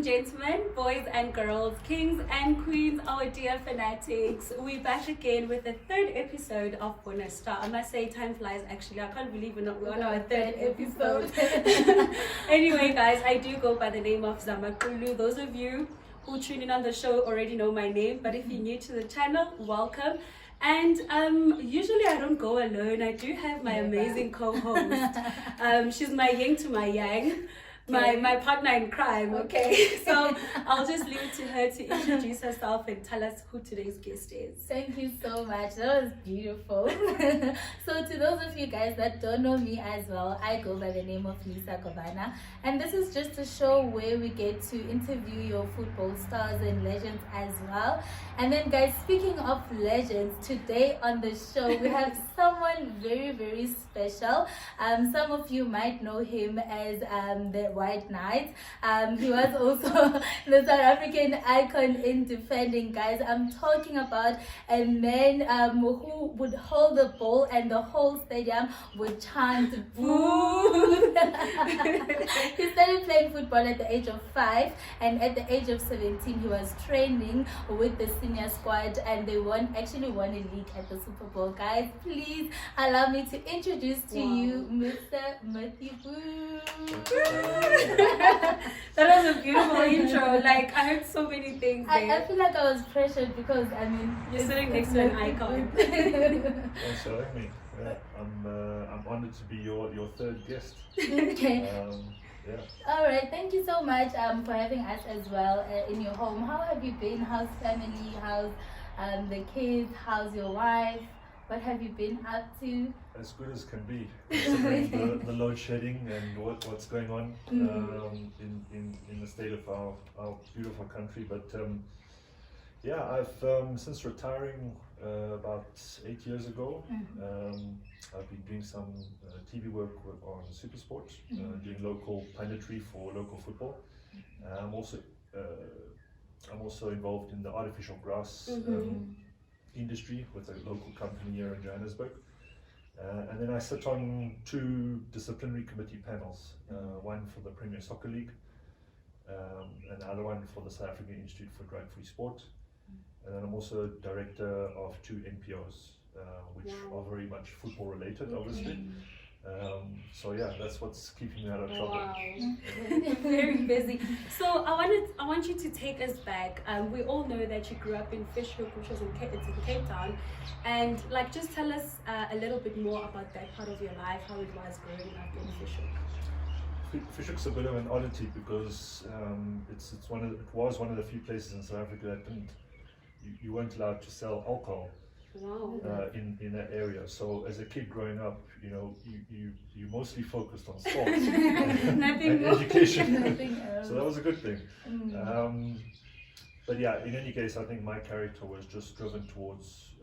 and gentlemen, boys and girls, kings and queens, our dear fanatics, we're back again with the third episode of Bonus Star. I must say, time flies actually. I can't believe we're on our third episode. Anyway, guys, I do go by the name of Zamakulu. Those of you who tune in on the show already know my name, but if you're new to the channel, welcome. And usually I don't go alone. I do have my amazing co-host. She's my yin to my yang. My partner in crime, okay? So I'll just leave it to her to introduce herself and tell us who today's guest is. Thank you so much. That was beautiful. So to those of you guys that don't know me as well, I go by the name of Bafana. And this is just a show where we get to interview your football stars and legends as well. And then guys, speaking of legends, today on the show we have someone very, very special. Some of you might know him as the White Knight. He was also the South African icon in defending, guys. I'm talking about a man who would hold the ball and the whole stadium would chant boo. He started playing football at the age of 5, and at the age of 17 he was training with the senior squad, and they actually won a league at the Super Bowl. Guys, please allow me to introduce to you Mr. Matthew Boo. That was a beautiful intro. Like, I heard so many things there. I feel like I was pressured because you're sitting next to an icon. Thanks for having me. Yeah, I'm honored to be your third guest. Okay. Yeah. All right. Thank you so much for having us as well in your home. How have you been? How's family? How's the kids? How's your wife? What have you been up to? As good as can be, considering the load shedding and what's going on in the state of our beautiful country. But yeah, I've since retiring about 8 years ago, I've been doing some TV work on Supersport, doing local punditry for local football. I'm also involved in the artificial grass industry with a local company here in Johannesburg. And then I sit on 2 disciplinary committee panels, one for the Premier Soccer League, and the other one for the South African Institute for Drug-Free Sport. And then I'm also director of 2 NPOs, which are very much football related, obviously. So yeah, that's what's keeping me out of trouble. Wow. Very busy. So I want you to take us back. We all know that you grew up in Fishhook, which was in Cape Town, and like just tell us a little bit more about that part of your life, how it was growing up in Fishhook. Fishhook's a bit of an oddity because it was one of the few places in South Africa that you weren't allowed to sell alcohol. Wow. In that area. So as a kid growing up, you mostly focused on sports and education. Nothing else. So that was a good thing. But yeah, in any case, I think my character was just driven towards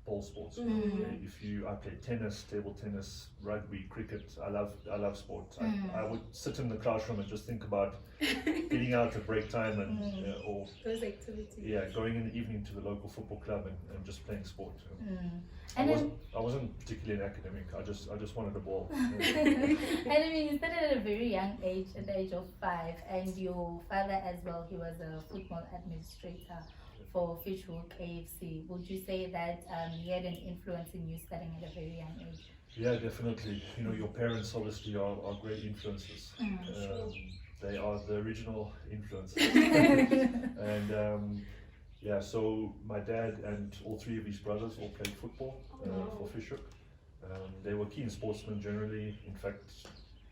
ball sports. I played tennis, table tennis, rugby, cricket. I love sport. I would sit in the classroom and just think about getting out at break time and or those activities. Yeah, going in the evening to the local football club and just playing sport. I wasn't particularly an academic. I just wanted the ball. And I mean, you started at a very young age, at the age of 5, and your father as well, he was a football administrator for Fishhook AFC. Would you say that he had an influence in you starting at a very young age? Yeah, definitely. Your parents obviously are great influences. They are the original influences. And yeah, so my dad and all 3 of his brothers all played football for Fishhook. They were keen sportsmen generally. In fact,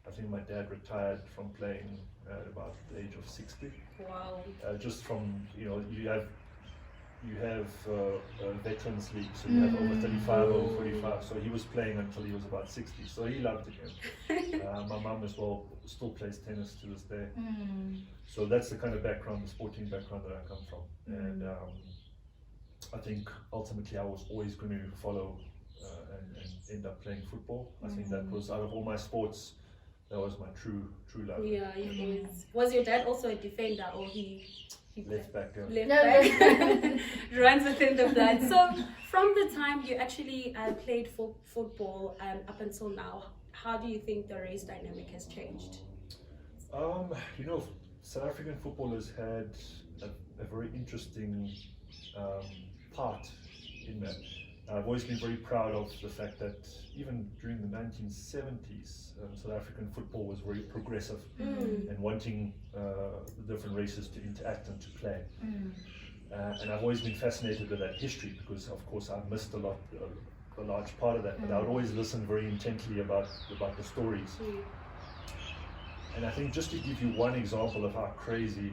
I think my dad retired from playing at about the age of 60. Wow. Just from, you have a veterans league, so you have over 35, over 45. So he was playing until he was about 60. So he loved the game. My mum as well still plays tennis to this day. So that's the kind of background, the sporting background that I come from. And I think ultimately I was always going to follow and end up playing football. I think that was, out of all my sports, that was my true love. Yeah, was your dad also a defender, or he left back? Left back. Runs within the blood. So from the time you actually played football up until now, how do you think the race dynamic has changed? South African footballers had a very interesting part in that. I've always been very proud of the fact that even during the 1970s, South African football was very progressive and wanting the different races to interact and to play. And I've always been fascinated with that history because, of course, I've missed a large part of that. But I would always listen very intently about the stories. And I think just to give you one example of how crazy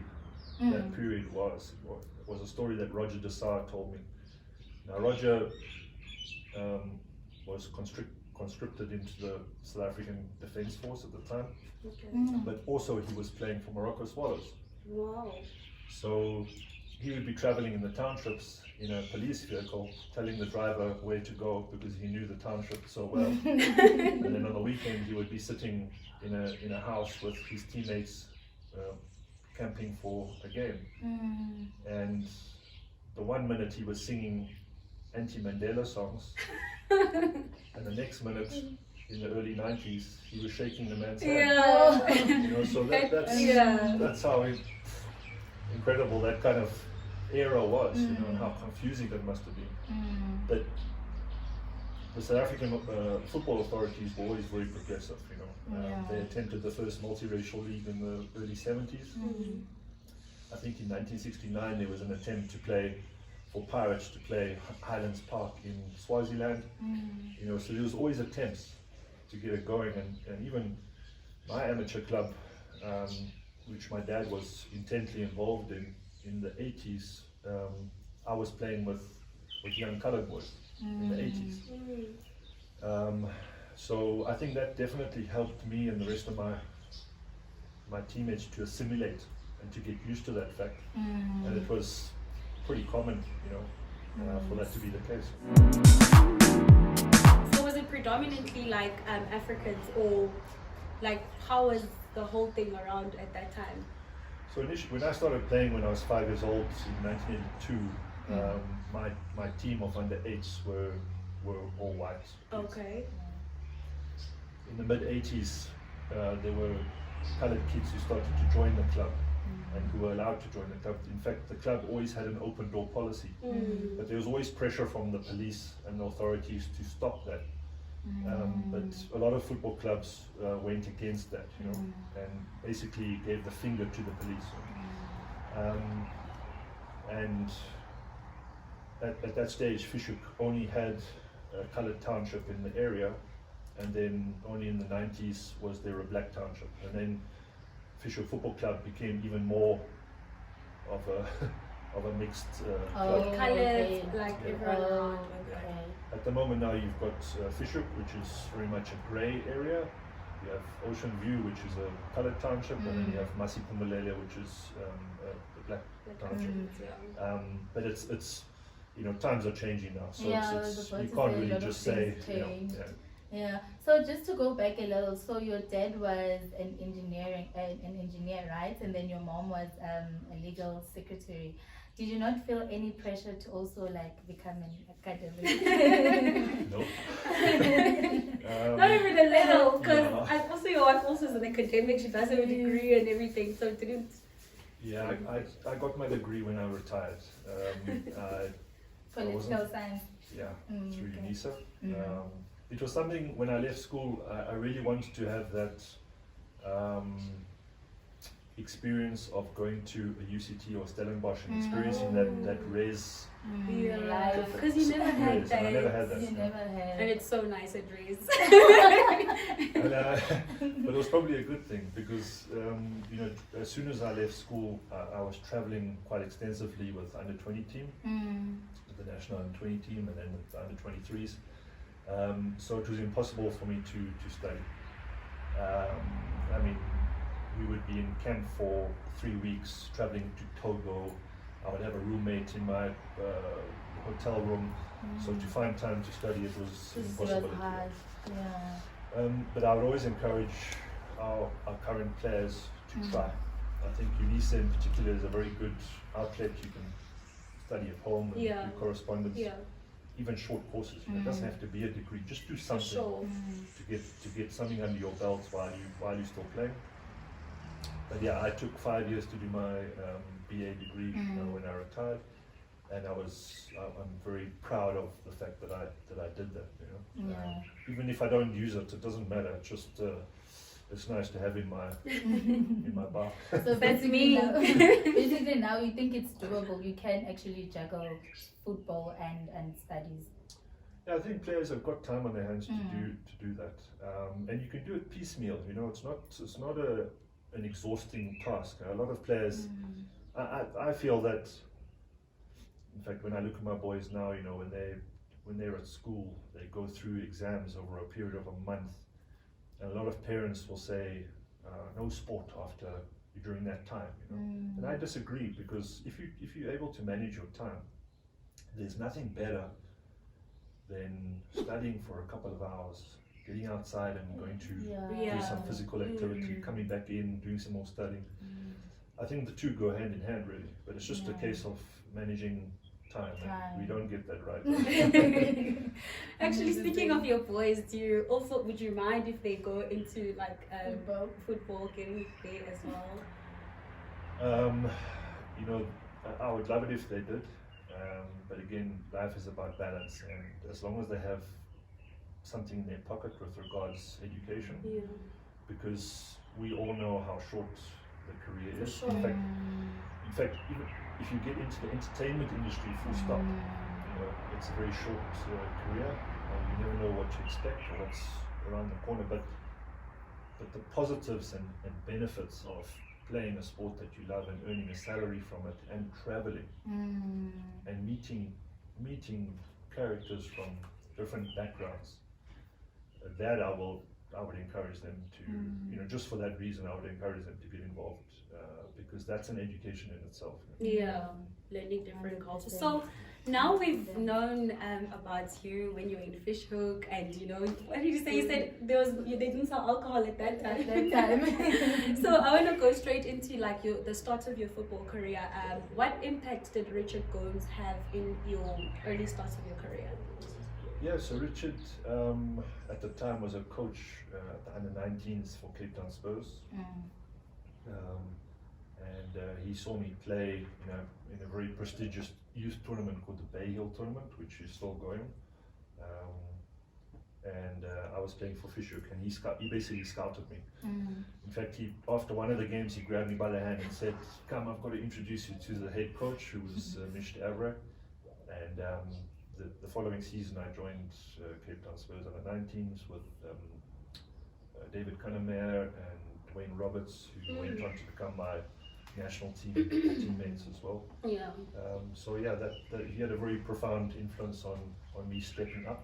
that period was a story that Roger Desar told me. Now, Roger was conscripted into the South African Defence Force at the time, but also he was playing for Morocco Swallows. Wow. So he would be traveling in the townships in a police vehicle, telling the driver where to go because he knew the township so well. And then on the weekend he would be sitting in a house with his teammates, camping for a game. And the 1 minute he was singing anti-Mandela songs, and the next minute, in the early 90s, he was shaking the man's hand. You know, so that's how incredible that kind of era was, you know, and how confusing it must have been. But the South African football authorities were always very progressive, you know. They attempted the first multiracial league in the early 70s. I think in 1969 there was an attempt for Pirates to play Highlands Park in Swaziland. You know, so there was always attempts to get it going, and even my amateur club, which my dad was intently involved in the 80s, I was playing with young coloured boys in the 80s. So I think that definitely helped me and the rest of my teammates to assimilate and to get used to that fact. And it was pretty common, you know, for that to be the case. So was it predominantly like Africans, or like how was the whole thing around at that time? So initially, when I started playing when I was 5 years old in 1982, my team of under 8s were all white. Okay. In the mid 80s, there were coloured kids who started to join the club and who were allowed to join the club. In fact, the club always had an open door policy, but there was always pressure from the police and the authorities to stop that. But a lot of football clubs went against that, you know, and basically gave the finger to the police. And at that stage, Fishhoek only had a coloured township in the area, and then only in the 90s was there a black township. And then Fishhoek Football Club became even more of a mixed club. Colours, like everyone around. At the moment now you've got Fishhoek, which is very much a grey area. You have Ocean View, which is a coloured township, and then you have Masiphumelele, which is a black township. But it's you know, times are changing now, so you can't really just say, you know, Yeah. So just to go back a little, so your dad was an engineer, right? And then your mom was a legal secretary. Did you not feel any pressure to also like become an academic? Nope. Not even a little, because also your wife also is an academic. She does have a degree and everything, so it didn't. Yeah, I got my degree when I retired. Political science. Yeah, through UNISA. It was something when I left school, I really wanted to have that experience of going to a UCT or Stellenbosch and experiencing that res. Because you never had that. I never had that. You never had. And it's so nice at res. But it was probably a good thing because you know, as soon as I left school, I was traveling quite extensively with under 20 team, with the national under 20 team, and then with the under 23s. So it was impossible for me to study. I mean, we would be in camp for 3 weeks, traveling to Togo. I would have a roommate in my hotel room, so to find time to study it was impossible. But I would always encourage our current players to try. I think UNISA in particular is a very good outlet. You can study at home and do correspondence. Even short courses. It doesn't have to be a degree. Just do something to get something under your belt while you're still playing. But yeah, I took 5 years to do my BA degree when I retired, and I'm very proud of the fact that I did that. You know, even if I don't use it, it doesn't matter. It's just it's nice to have in my in my bar. So That's me. Basically, now you think it's doable. You can actually juggle football and studies. Yeah, I think players have got time on their hands to do that, and you can do it piecemeal. You know, it's not an exhausting task. A lot of players, I feel that. In fact, when I look at my boys now, you know, when they're at school, they go through exams over a period of a month, and a lot of parents will say, "No sport after during that time." You know, and I disagree, because if you're able to manage your time, there's nothing better than studying for a couple of hours, getting outside and going to do some physical activity, coming back in, doing some more studying. I think the two go hand in hand, really, but it's just a case of managing time. And we don't get that right. Actually, speaking of your boys, would you mind if they go into like football, getting there as well? You know, I would love it if they did. But again, life is about balance, and as long as they have something in their pocket with regards education, because we all know how short the career is. Sure. In fact, even if you get into the entertainment industry, full stop, you know, it's a very short career. You never know what to expect or what's around the corner. But the positives and benefits of playing a sport that you love and earning a salary from it, and traveling and meeting characters from different backgrounds, that I would encourage them to, you know, just for that reason, I would encourage them to get involved, because that's an education in itself. Yeah, learning different cultures. So now we've known about you when you were in Fishhook, and you know, what did you say? You said they didn't sell alcohol at that time. So I want to go straight into like the start of your football career. What impact did Richard Gomes have in your early start of your career? Yeah, so Richard at the time was a coach at the under-19s for Cape Town Spurs. And he saw me play, you know, in a very prestigious youth tournament called the Bay Hill Tournament, which is still going. And I was playing for Fishhook, and he basically scouted me. In fact, after one of the games, he grabbed me by the hand and said, "Come, I've got to introduce you to the head coach, who was Mr. Avra." And the following season, I joined Cape Town Spurs under-19s with David Cunningham and Dwayne Roberts, who went on to become my national teammates as well. Yeah. So yeah, that he had a very profound influence on me stepping up.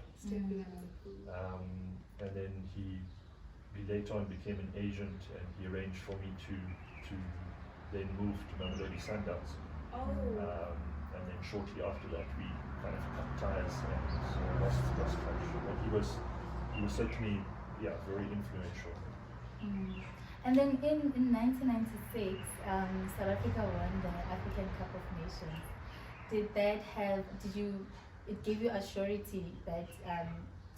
And then he later on became an agent, and he arranged for me to then move to Mamelodi Sundowns. And then shortly after that, we kind of cut ties and lost touch. But he was certainly very influential. And then in 1996, South Africa won the African Cup of Nations. It gave you a surety that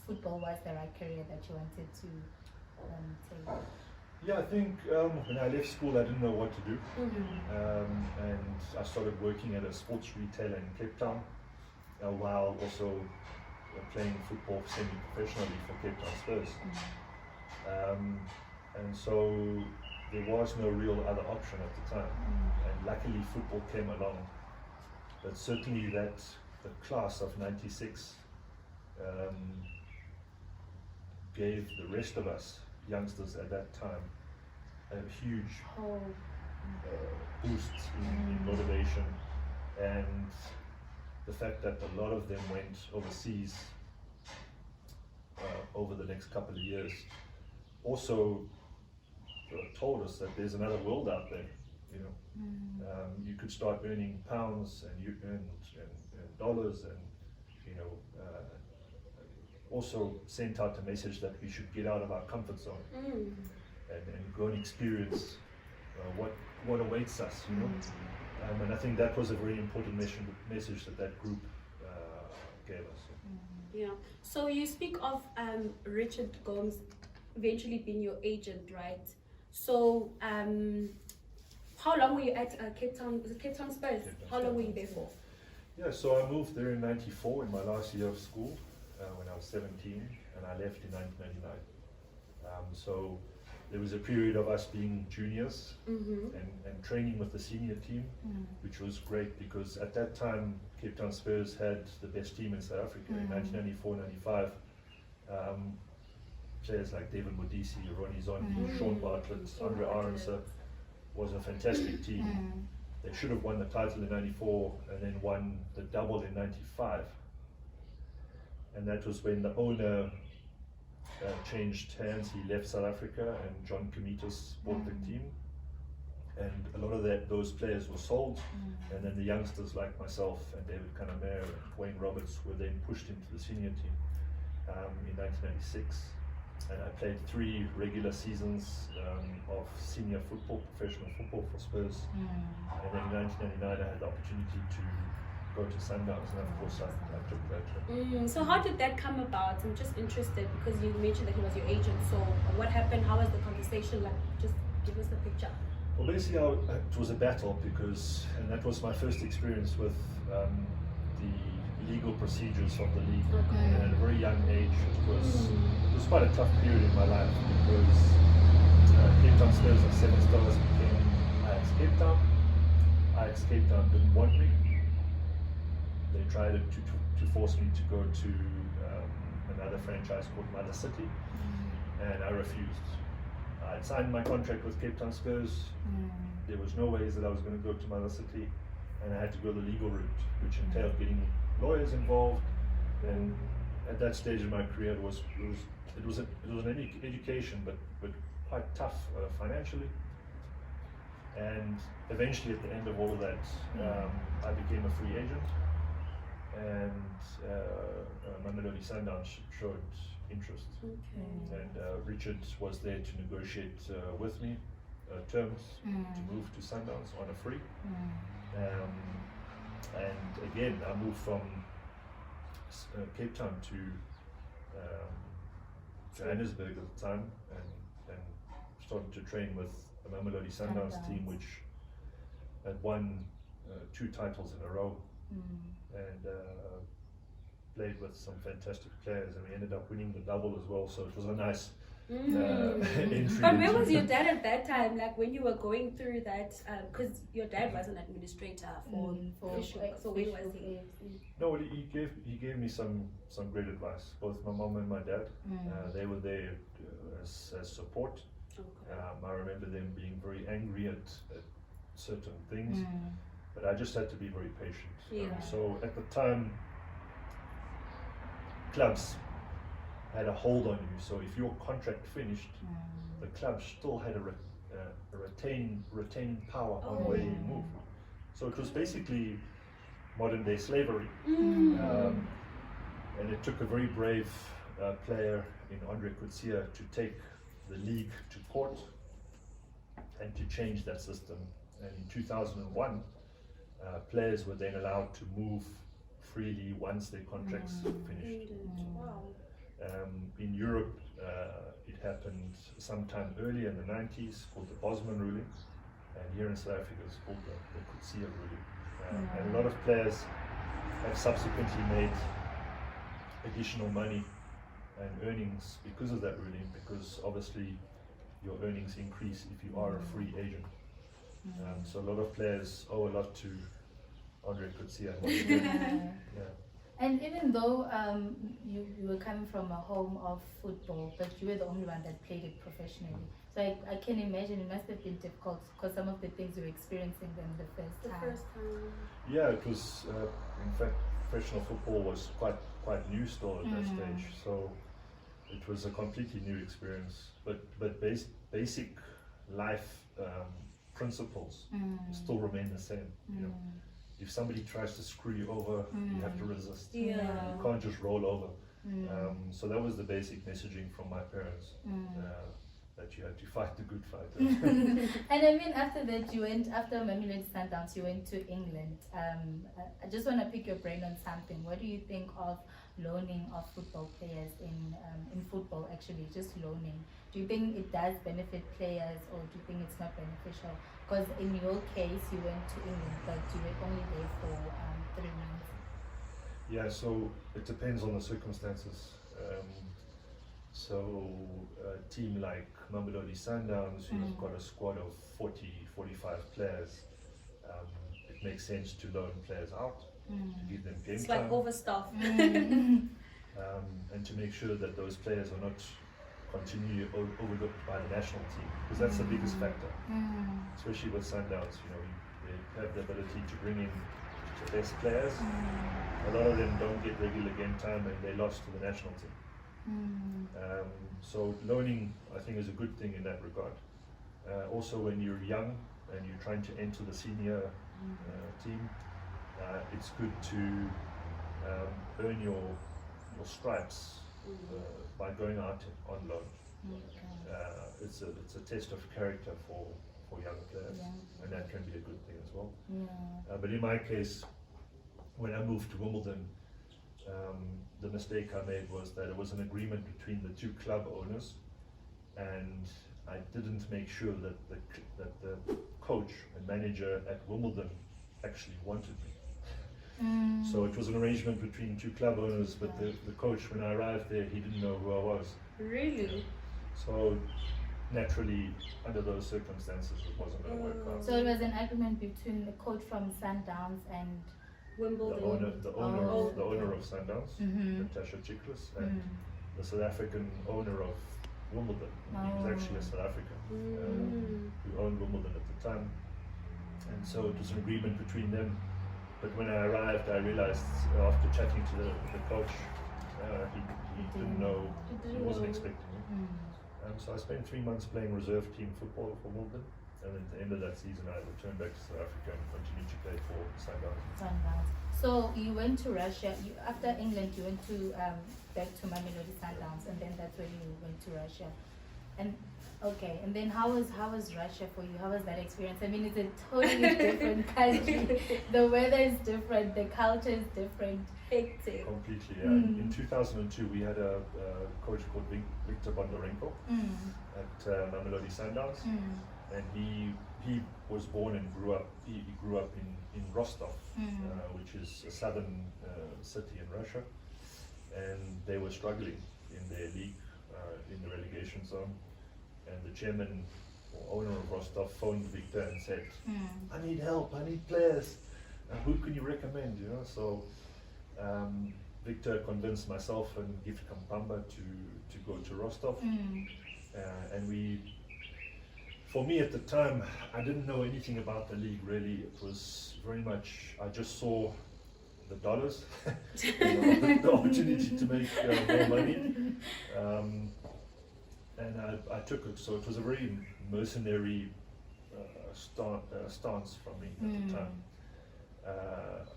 football was the right career that you wanted to take? Yeah, I think when I left school, I didn't know what to do. And I started working at a sports retailer in Cape Town, while also playing football semi-professionally for Cape Town Spurs. And so there was no real other option at the time. And luckily football came along. But certainly the class of 96 gave the rest of us youngsters at that time a huge boost in motivation. And the fact that a lot of them went overseas over the next couple of years also told us that there's another world out there. You know, you could start earning pounds, and you earn dollars, and you know, also sent out a message that we should get out of our comfort zone and go and experience what awaits us. You know, and I think that was a very important message that group gave us. Yeah. So you speak of Richard Gomes eventually being your agent, right? So, how long were you at Cape Town? Was it Cape Town Spurs? Cape Town How long Spurs. were you there for? Yeah, so I moved there in '94 in my last year of school when I was 17, and I left in 1999. So there was a period of us being juniors and training with the senior team, which was great because at that time Cape Town Spurs had the best team in South Africa in 1994-95. Players like David Modisi, Ronnie Zondi, Sean Bartlett, Andre Aronson was a fantastic team. They should have won the title in '94 and then won the double in '95. And that was when the owner changed hands. He left South Africa and John Komitas bought the team. And a lot of those players were sold. And then the youngsters like myself and David Kanamere and Wayne Roberts were then pushed into the senior team in 1996. And I played 3 regular seasons of senior football, professional football for Spurs. And then in 1999 I had the opportunity to go to Sundowns, and of course I took that. So how did that come about? I'm just interested because you mentioned that he was your agent. So what happened? How was the conversation like? Just give us the picture. Well, basically it was a battle because, and that was my first experience with the legal procedures of the league. And at a very young age, it was quite a tough period in my life because Cape Town Spurs and 7 Stars became Ajax Cape Town. Ajax Cape Town didn't want me. They tried to force me to go to another franchise called Mother City, and I refused. I had signed my contract with Cape Town Spurs. There was no ways that I was going to go to Mother City, and I had to go the legal route, which entailed getting lawyers involved. And at that stage in my career, it was an education, but quite tough financially. And eventually, at the end of all of that, I became a free agent. And Mamelodi Sundowns showed interest, and Richard was there to negotiate with me terms to move to Sundowns on a free. And again, I moved from Cape Town to Johannesburg at the time, and started to train with the Mamelodi Sundowns team, which had won 2 titles in a row. And played with some fantastic players, and we ended up winning the double as well. So it was a nice entry. But where was your dad at that time? Like when you were going through that, because your dad was an administrator for Fish. So where was he? No, he gave me some great advice. Both my mom and my dad, they were there as support. I remember them being very angry at certain things. But I just had to be very patient. So at the time, clubs had a hold on you. So if your contract finished, the club still had a retaining power on where you moved. So it was basically modern day slavery. And it took a very brave player in Andre Coetzee to take the league to court and to change that system. And in 2001, players were then allowed to move freely once their contracts finished. In Europe, it happened sometime earlier in the 90s, called the Bosman ruling, and here in South Africa it's called the Coetzee ruling. And a lot of players have subsequently made additional money and earnings because of that ruling, because obviously your earnings increase if you are a free agent. So a lot of players owe a lot to Andre Coetzee and what he did. And even though you were coming from a home of football, but you were the only one that played it professionally. So I can imagine it must have been difficult because some of the things you were experiencing them the first time. Yeah, it was. In fact, professional football was quite new still at that stage. So it was a completely new experience. But basic life principles still remain the same. You know, if somebody tries to screw you over, you have to resist. You can't just roll over. So that was the basic messaging from my parents, that you had to fight the good fight. And I mean, after that, after Mamelodi Sundowns, you went to England. I just want to pick your brain on something. What do you think of loaning of football players in football, actually, just loaning. Do you think it does benefit players, or do you think it's not beneficial? Because in your case, you went to England, but you were only there for 3 months. Yeah, so it depends on the circumstances. So a team like Mamelodi Sundowns, who've got a squad of 40, 45 players, it makes sense to loan players out, to give them game It's time. like overstuffed. And to make sure that those players are not continually overlooked by the national team, because that's the biggest factor, especially with Sundowns. They have the ability to bring in the best players. A lot of them don't get regular game time and they lost to the national team. So loaning, I think, is a good thing in that regard. Also, when you're young and you're trying to enter the senior team, it's good to earn your stripes by going out on loan. It's a test of character for young players, and that can be a good thing as well. But in my case, when I moved to Wimbledon, the mistake I made was that it was an agreement between the two club owners, and I didn't make sure that the coach and manager at Wimbledon actually wanted me. So it was an arrangement between two club owners, but the coach, when I arrived there, he didn't know who I was. Really? So naturally, under those circumstances, it wasn't going to work out. So it was an agreement between the coach from Sundowns and Wimbledon. The owner of Sundowns, Natasha Chiklis, and the South African owner of Wimbledon. He was actually a South African who owned Wimbledon at the time, and so it was an agreement between them. But when I arrived, I realized after chatting to the coach, he didn't know, he wasn't expecting me. So I spent 3 months playing reserve team football for Wimbledon, and at the end of that season I returned back to South Africa and continued to play for Sundowns. So you went to Russia, after England you went to back to Mamelodi Sundowns, and then that's when you went to Russia. And okay, and then how was Russia for you? How was that experience? I mean, it's a totally different country. The weather is different, the culture is different. Hectic. Completely, yeah. In 2002, we had a coach called Victor Bondarenko at Mamelodi Sundowns, and he was born and grew up. He grew up in Rostov, which is a southern city in Russia, and they were struggling in their league, in the relegation zone. And the chairman or owner of Rostov phoned Victor and said, "I need help. I need players. Who can you recommend?" So Victor convinced myself and Gift Kampamba to go to Rostov, and for me at the time, I didn't know anything about the league really. It was very much, I just saw the dollars, the opportunity to make more money, and I took it. So it was a very mercenary stance from me at the time.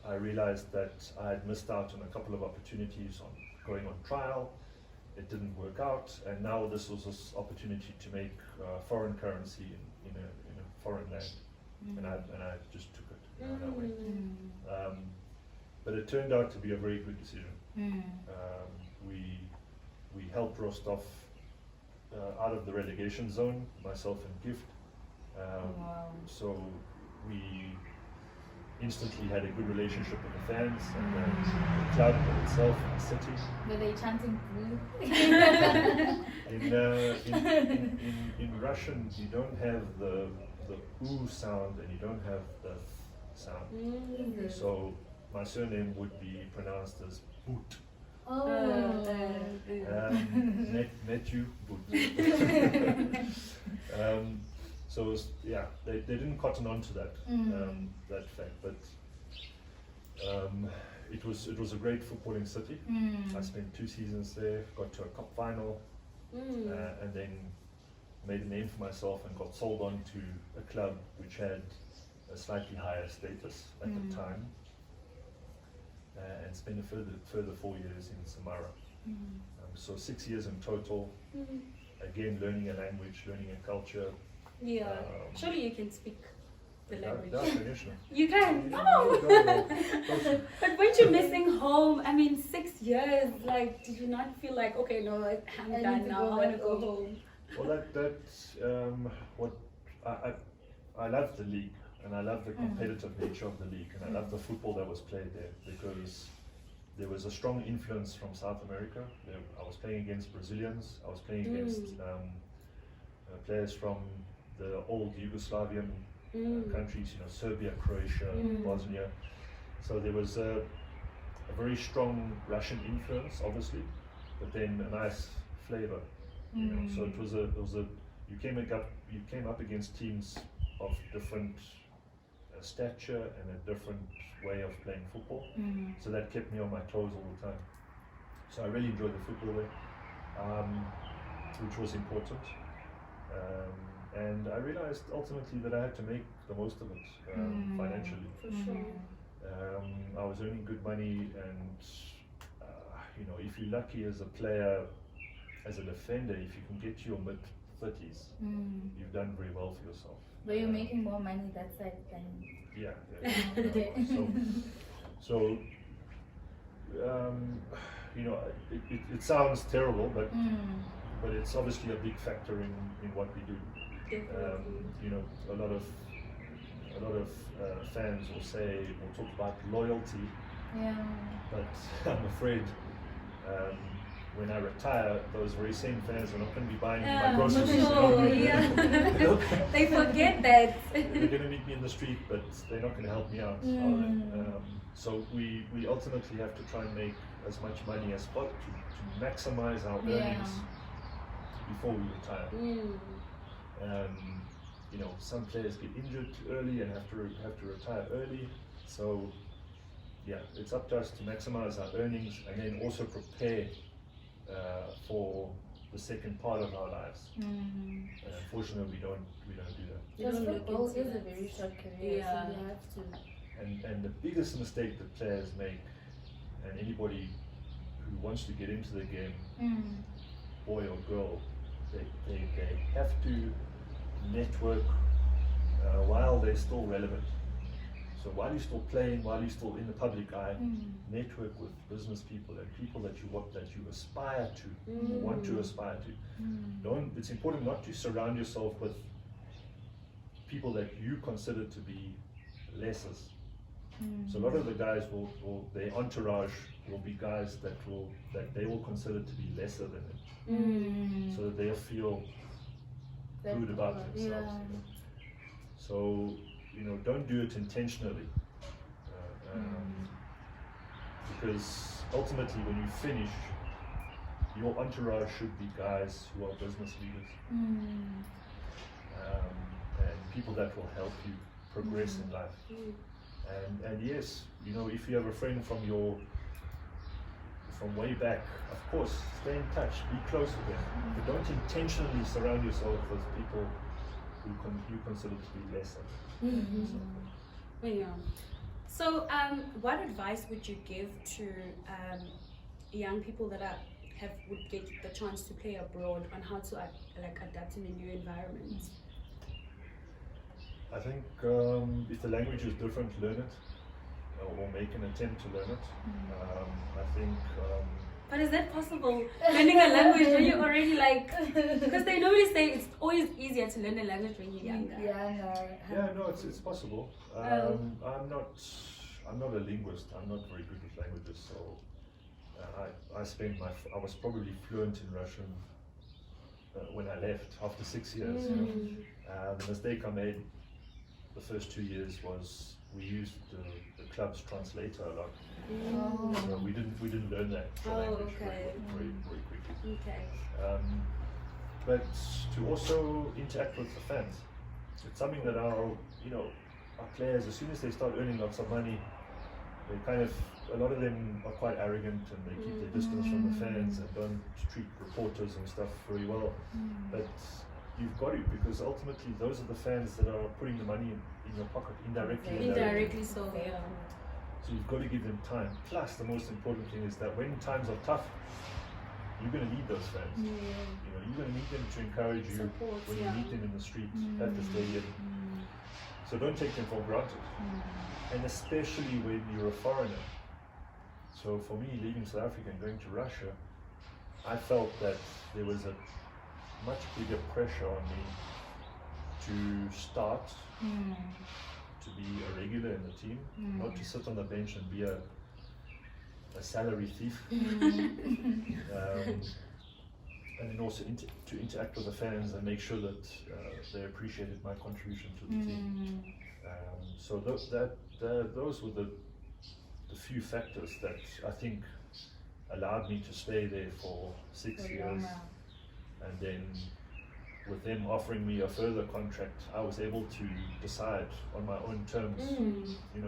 I realized that I had missed out on a couple of opportunities on going on trial. It didn't work out, and now this was this opportunity to make foreign currency in a foreign land, and I just took it that way. But it turned out to be a very good decision. We helped Rostov out of the relegation zone, myself and Gift. So we instantly had a good relationship with the fans and the club itself and the city. Were they chanting blue? In Russian, you don't have the oo sound and you don't have the th sound. So my surname would be pronounced as Boot. Met you, Boot. So yeah, they didn't cotton on to that that fact, but it was a great footballing city. I spent 2 seasons there, got to a cup final, and then made a name for myself and got sold on to a club which had a slightly higher status at the time, and spent a further 4 years in Samara. So 6 years in total. Again, learning a language, learning a culture. Yeah, surely you can speak the language. That's finished. You can. No. Oh. But weren't you missing home? I mean, 6 years. Like, did you not feel like, okay, no, I'm I done need to now. go I want to home. go home. Well, what I love the league, and I love the competitive nature of the league, and I love the football that was played there because there was a strong influence from South America. I was playing against Brazilians. I was playing against players from the old Yugoslavian countries, Serbia, Croatia, Bosnia. So there was a very strong Russian influence, obviously, but then a nice flavor. So it was a you came up against teams of different stature and a different way of playing football. So that kept me on my toes all the time. So I really enjoyed the football there, which was important. And I realized ultimately that I had to make the most of it financially. For sure. I was earning good money, and if you're lucky as a player, as a defender, if you can get to your mid-30s, you've done very well for yourself. But you're making more money that side than... Yeah. Okay. So it sounds terrible, but it's obviously a big factor in what we do. A lot of fans will talk about loyalty, but I'm afraid when I retire, those very same fans are not going to be buying my groceries. They forget that. They're going to meet me in the street, but they're not going to help me out. So we ultimately have to try and make as much money as possible to maximize our earnings before we retire. Some players get injured early and have to retire early. So it's up to us to maximize our earnings and then also prepare for the second part of our lives. And unfortunately, we don't do that. Because football is a very short career, so you have to. And the biggest mistake that players make, and anybody who wants to get into the game, boy or girl, they have to network while they're still relevant. So while you're still playing, while you're still in the public eye, network with business people and people that you aspire to, want to aspire to. It's important not to surround yourself with people that you consider to be lessers. So a lot of the guys their entourage will be guys that they will consider to be lesser than them, so that they'll feel good about themselves. So don't do it intentionally, because ultimately when you finish, your entourage should be guys who are business leaders, and people that will help you progress in life. And yes, if you have a friend from way back, of course, stay in touch, be close with them, but don't intentionally surround yourself with people who you consider to be lesser. So, what advice would you give to young people that would get the chance to play abroad on how to adapt in a new environment? I think if the language is different, learn it, or make an attempt to learn it. I think. But is that possible? Learning a language when you're already because they normally say it's always easier to learn a language when you're younger. Yeah, no, it's possible. I'm not a linguist. I'm not very good with languages, so I was probably fluent in Russian when I left after 6 years. The mistake I made the first 2 years was we used the club's translator a lot. So we didn't learn that language very quickly. But to also interact with the fans, it's something that our players, as soon as they start earning lots of money, they a lot of them are quite arrogant and they keep their distance from the fans and don't treat reporters and stuff very well. But you've got to, because ultimately those are the fans that are putting the money in your pocket indirectly. Indirectly, so yeah. So you've got to give them time. Plus, the most important thing is that when times are tough, you're going to need those fans. You're going to need them to encourage you when you meet them in the street, at the stadium. So don't take them for granted. And especially when you're a foreigner. So for me, leaving South Africa and going to Russia, I felt that there was a much bigger pressure on me to start, to be a regular in the team, not to sit on the bench and be a salary thief. And then also to interact with the fans and make sure that they appreciated my contribution to the team. So those were the few factors that I think allowed me to stay there for 6 years. And then with them offering me a further contract, I was able to decide on my own terms,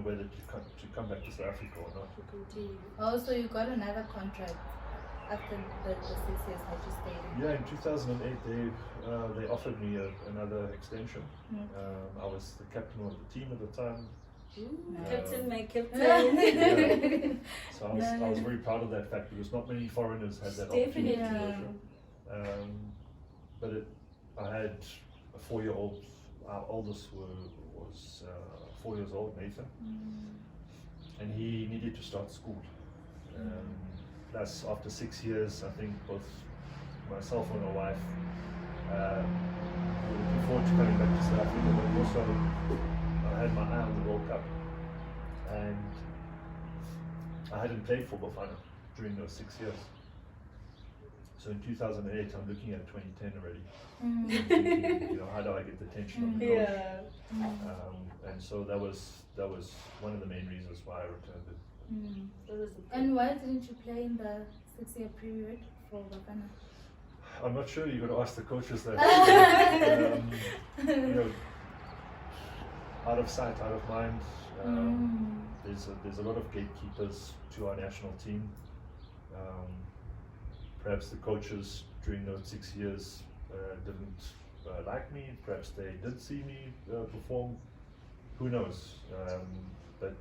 whether to come back to South Africa or not. Oh, so you got another contract after the 6 years that you stayed? Yeah, in 2008 they offered me another extension. I was the captain of the team at the time. Captain, my captain. Yeah. So I was very proud of that fact because not many foreigners had that opportunity. But I had a 4-year-old. Our oldest was 4 years old, Nathan, and he needed to start school. Plus, after 6 years, I think both myself and my wife were looking forward to coming back to South Africa, but also I had my eye on the World Cup, and I hadn't played for Bafana during those 6 years. So in 2008, I'm looking at 2010 already. Thinking, how do I get the attention of the coach? And so that was one of the main reasons why I returned it. And why didn't you play in the 6-year period for Bafana? I'm not sure. You got to ask the coaches that. Out of sight, out of mind. There's a lot of gatekeepers to our national team. Perhaps the coaches during those 6 years didn't like me. Perhaps they did see me perform. Who knows? But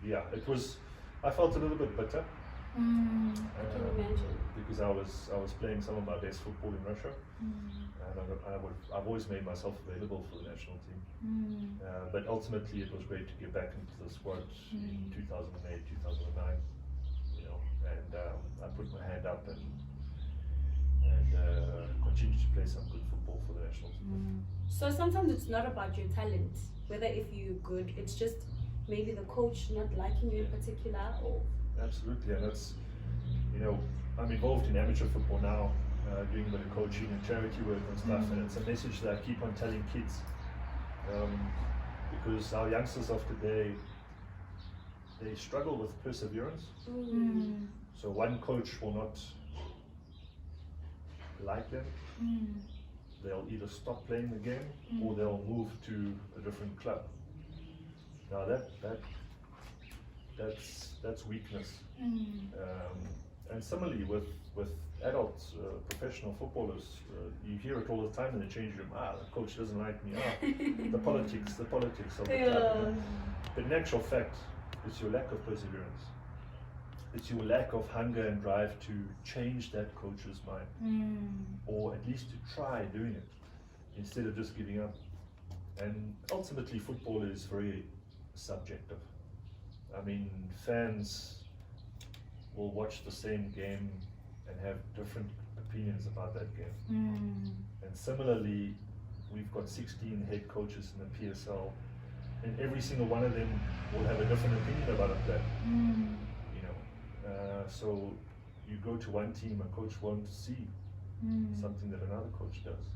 yeah, I felt a little bit bitter. I can imagine. Because I was playing some of my best football in Russia, and I've always made myself available for the national team. But ultimately, it was great to get back into the squad in 2008, 2009. And I put my hand up and continued to play some good football for the national team. So sometimes it's not about your talent, whether if you're good, it's just maybe the coach not liking you in particular, or. Absolutely, and that's, I'm involved in amateur football now, doing a bit of coaching and charity work and stuff, and it's a message that I keep on telling kids, because our youngsters of today, they struggle with perseverance. So one coach will not like them. They'll either stop playing the game or they'll move to a different club. Now that's weakness. And similarly with adult professional footballers, you hear it all the time in the change room. The coach doesn't like me. The politics of the club. But in actual fact, it's your lack of perseverance. It's your lack of hunger and drive to change that coach's mind, or at least to try doing it instead of just giving up. And ultimately, football is very subjective. I mean, fans will watch the same game and have different opinions about that game. And similarly, we've got 16 head coaches in the PSL, and every single one of them will have a different opinion about a player. So you go to one team, a coach won't see something that another coach does.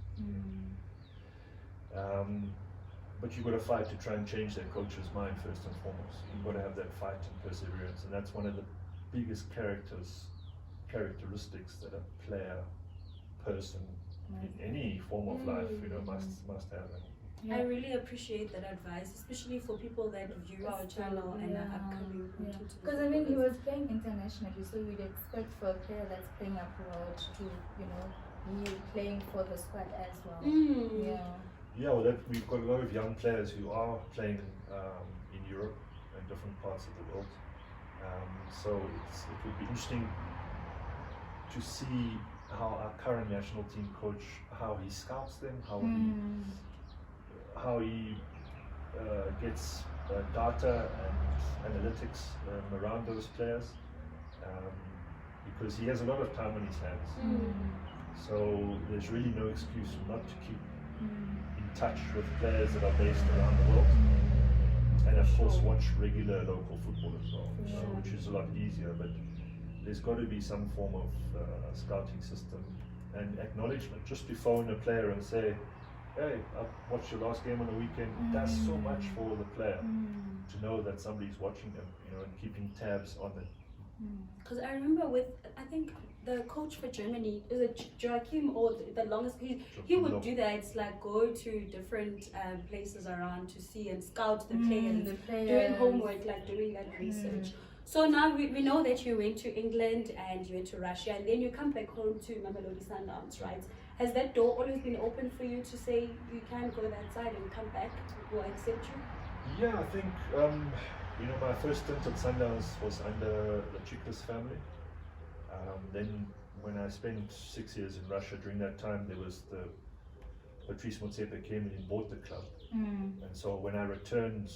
But you've got to fight to try and change that coach's mind first and foremost. You've got to have that fight and perseverance, and that's one of the biggest characteristics that a player, person, in any form of life, must have. I really appreciate that advice, especially for people that view our channel and are upcoming. Because I mean, he was playing internationally, so you'd expect for a player that's playing abroad to, be playing for the squad as well. Yeah, well, we've got a lot of young players who are playing in Europe and different parts of the world. So it would be interesting to see how our current national team coach, how he scouts them, how he gets data and analytics around those players, because he has a lot of time on his hands. So there's really no excuse not to keep in touch with players that are based around the world, and of course watch regular local football as well, which is a lot easier. But there's got to be some form of scouting system and acknowledgement. Just to phone a player and say, hey, I watched your last game on the weekend, does so much for the player to know that somebody's watching them, and keeping tabs on it. Because I remember with, I think the coach for Germany, is it Joachim, or the longest, he would do that. It's like go to different places around to see and scout the players, doing homework, like doing that research. So now we know that you went to England and you went to Russia, and then you come back home to Mamelodi Sundowns, right? Has that door always been open for you to say you can go that side and come back or accept you? Yeah, I think, my first stint at Sundowns was under the Chiklis family. Then when I spent 6 years in Russia, during that time there was Patrice Motsepe came and he bought the club. And so when I returned,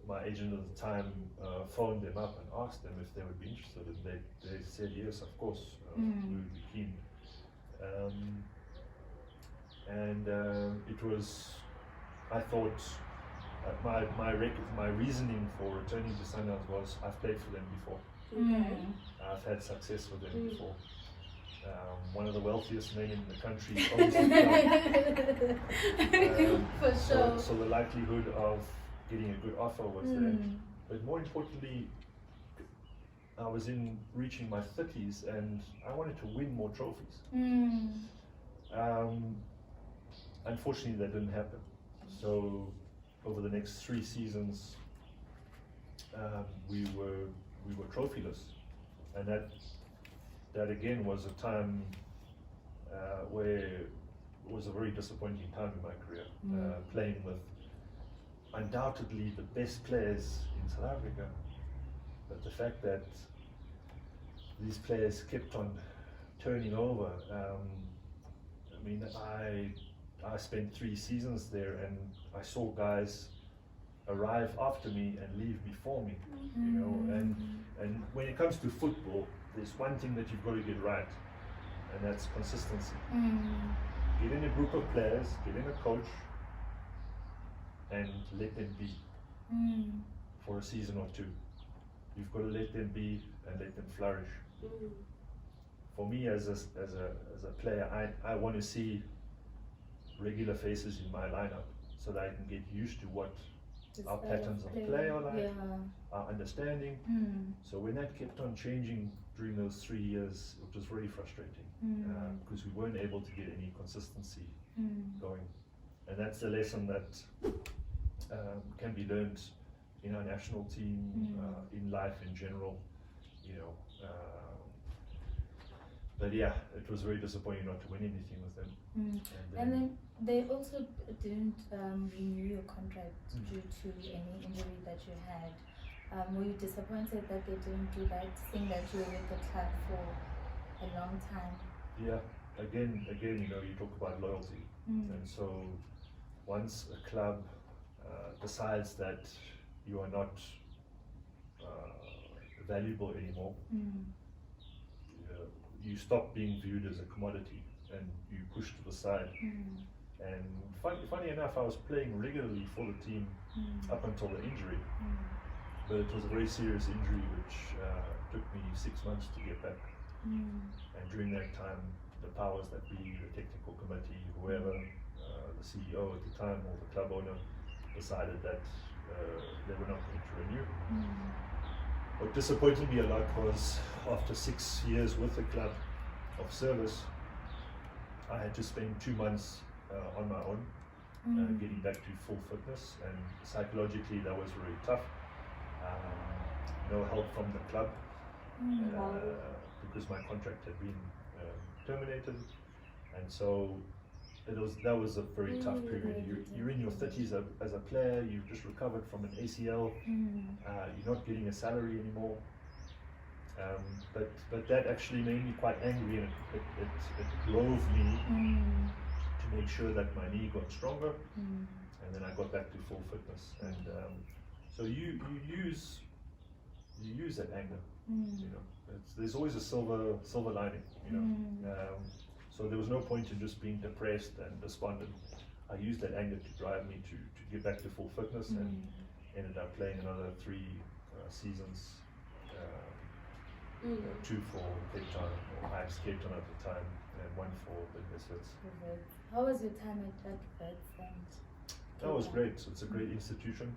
my agent at the time phoned them up and asked them if they would be interested, and they said yes, of course, we would be keen. It was, I thought, my reasoning for returning to Sundowns was I've played for them before. I've had success with them before. One of the wealthiest men in the country owns the club. For sure. So the likelihood of getting a good offer was there. But more importantly, I was reaching my 30s and I wanted to win more trophies. Unfortunately, that didn't happen. So over the next 3 seasons, we were trophyless, and that again was a time where it was a very disappointing time in my career, playing with undoubtedly the best players in South Africa, but the fact that these players kept on turning over. I spent 3 seasons there, and I saw guys arrive after me and leave before me, and when it comes to football, there's one thing that you've got to get right, and that's consistency. Get in a group of players, get in a coach, and let them be for a season or 2. You've got to let them be and let them flourish. For me as a player, I want to see regular faces in my lineup so that I can get used to what our patterns of play are like, our understanding. So when that kept on changing during those 3 years, it was very frustrating, because we weren't able to get any consistency going. And that's a lesson that can be learned in our national team, in life in general, but yeah, it was very disappointing not to win anything with them. And then they also didn't renew your contract due to any injury that you had. Were you disappointed that they didn't do that, seeing that you were with the club for a long time? Yeah, again, you talk about loyalty, and so once a club decides that you are not valuable anymore, you stop being viewed as a commodity and you push to the side. And funny enough, I was playing regularly for the team up until the injury, but it was a very serious injury which took me 6 months to get back. And during that time, the powers that be, the technical committee, whoever, the CEO at the time or the club owner, decided that they were not going to renew. What disappointed me a lot was after 6 years with the club of service, I had to spend 2 months on my own, getting back to full fitness, and psychologically that was very tough. No help from the club because my contract had been terminated, and so that was a very tough period. You're in your 30s as a player, you've just recovered from an ACL, you're not getting a salary anymore, but that actually made me quite angry, and it drove me to made sure that my knee got stronger, and then I got back to full fitness. And so you use that anger. You know, there's always a silver lining. You know, so there was no point in just being depressed and despondent. I used that anger to drive me to get back to full fitness, and ended up playing another 3 seasons. 2 for Cape Town, or Ajax Cape Town at the time, and 1 for the Misfits. How was your time at Vets? That was great. So it's a great institution.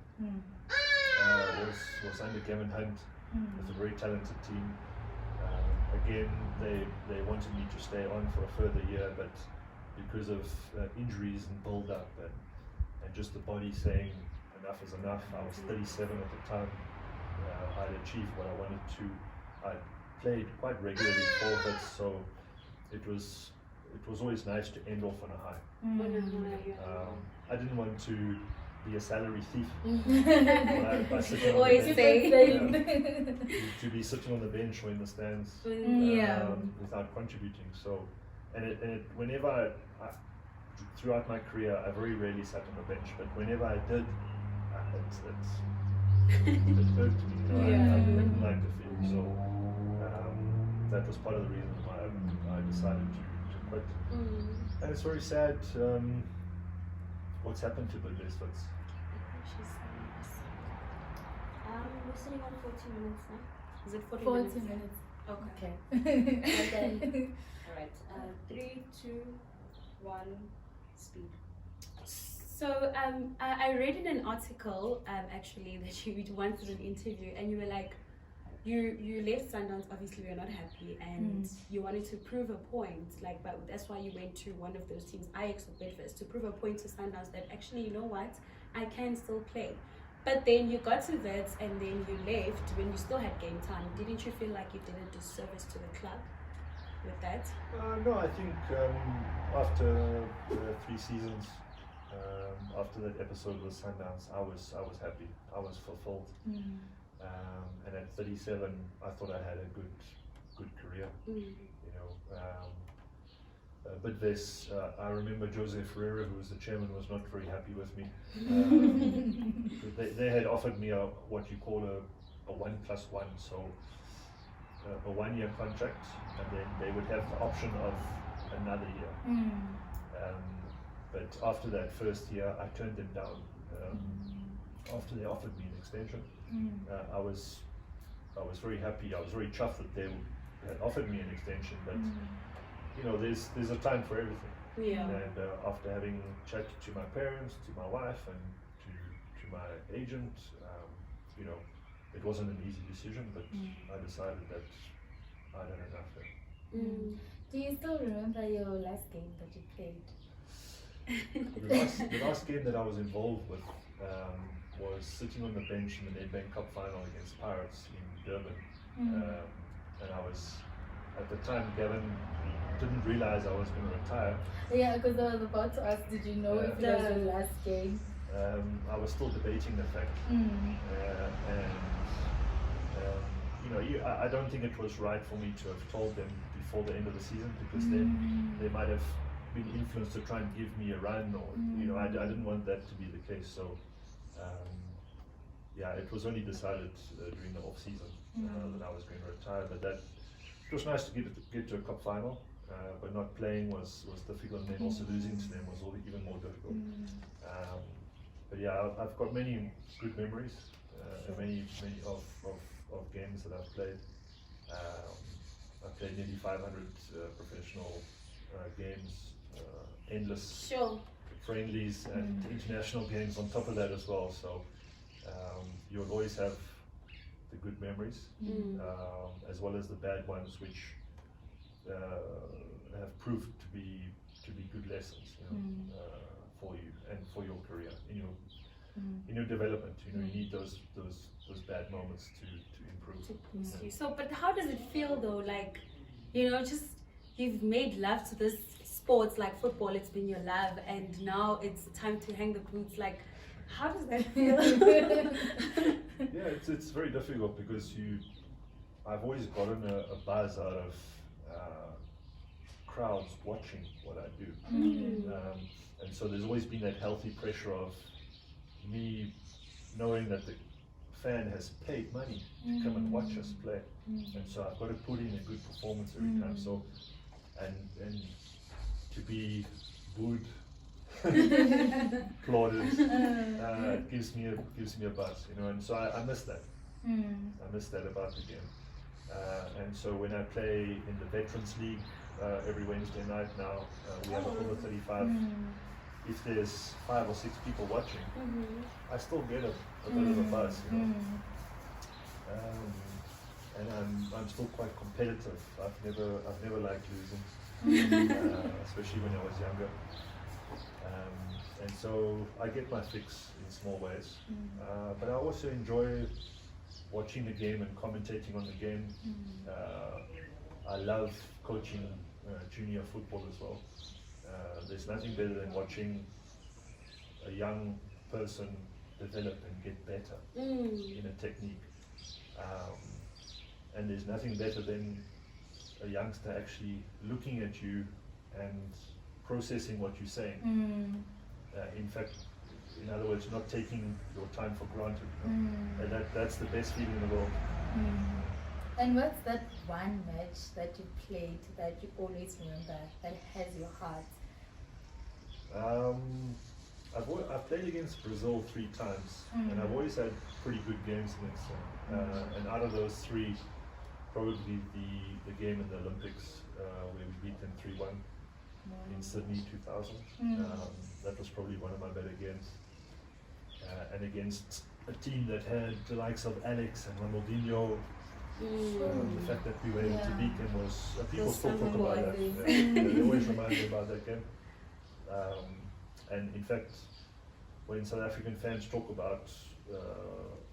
Was under Gavin Hunt with a very talented team. Again, they wanted me to stay on for a further year, but because of injuries and build up and just the body saying enough is enough. I was 37 at the time. I'd achieved what I wanted to. I played quite regularly for Vets, so it was always nice to end off on a high. I didn't want to be a salary thief. by sitting on the bench. To be sitting on the bench or in the stands without contributing. So, whenever throughout my career, I very rarely sat on the bench, but whenever I did, it hurt me. You know, I didn't like the feeling. So that was part of the reason why I decided to quit. And it's very sad what's happened to the Misfits. We're sitting on 40 minutes now. Is it 40 minutes? Okay. Okay. Alright. 3, 2, 1, speed. So I read in an article actually that you went through an interview, and you were like, you left Sundowns, obviously we were not happy, and you wanted to prove a point, like, but that's why you went to one of those teams, Ajax or Bedford, to prove a point to Sundowns that actually, you know what, I can still play. But then you got to Vets and then you left when you still had game time. Didn't you feel like you did a disservice to the club with that? No, I think after 3 seasons, after that episode with Sundowns, I was happy. I was fulfilled. And at 37, I thought I had a good career. You know, but this, I remember Jose Ferreira, who was the chairman, was not very happy with me. They had offered me what you call a 1+1, so a 1-year contract, and then they would have the option of another year. But after that first year, I turned them down. After they offered me an extension, I was very happy. I was very chuffed that they had offered me an extension, but you know, there's a time for everything. And after having chatted to my parents, to my wife, and to my agent, you know, it wasn't an easy decision, but I decided that I'd had enough there. Do you still remember your last game that you played? The last game that I was involved with was sitting on the bench in the Nedbank Cup final against Pirates in Durban, and I was, at the time, Gavin didn't realize I was going to retire. Yeah, because I was about to ask, did you know if it was your last game? I was still debating the fact, you know, I don't think it was right for me to have told them before the end of the season, because then they might have been influenced to try and give me a run, or you know, I didn't want that to be the case. So yeah, it was only decided during the off season that I was going to retire. But that, it was nice to get to a cup final, but not playing was difficult, and then also losing to them was even more difficult. But yeah, I've got many good memories, many of games that I've played. I've played nearly 500 professional games, endless friendlies and international games on top of that as well. So you'll always have the good memories, as well as the bad ones, which have proved to be good lessons, you know, for you and for your career, in your development. You know, you need those bad moments to improve. To boost you. So, but how does it feel though? Like, you know, just you've made love to this sports, like football. It's been your love, and now it's time to hang the boots. Like, how does that feel? Yeah, it's very difficult, because I've always gotten a buzz out of crowds watching what I do. Mm. And so there's always been that healthy pressure of me knowing that the fan has paid money to come and watch us play. And so I've got to put in a good performance every time. So, and to be booed, applauded, gives me a buzz, you know. And so I miss that. I miss that about the game. And so when I play in the Veterans League every Wednesday night now, we have over 35. If there's 5 or 6 people watching, I still get a bit of a buzz, you know. And I'm still quite competitive. I've never liked losing, especially when I was younger. And so I get my fix in small ways. But I also enjoy watching the game and commentating on the game. I love coaching junior football as well. There's nothing better than watching a young person develop and get better in a technique. And there's nothing better than a youngster actually looking at you and processing what you're saying. In fact, in other words, not taking your time for granted. You know? And that's the best feeling in the world. And what's that one match that you played that you always remember that has your heart? I've played against Brazil 3 times, and I've always had pretty good games against them. And out of those 3, probably the game in the Olympics where we beat them 3-1 in Sydney 2000. That was probably one of my better games. And against a team that had the likes of Alex and Ronaldinho, the fact that we were able to beat them was, people still talk about that. They always remind me about that game. And in fact, when South African fans talk about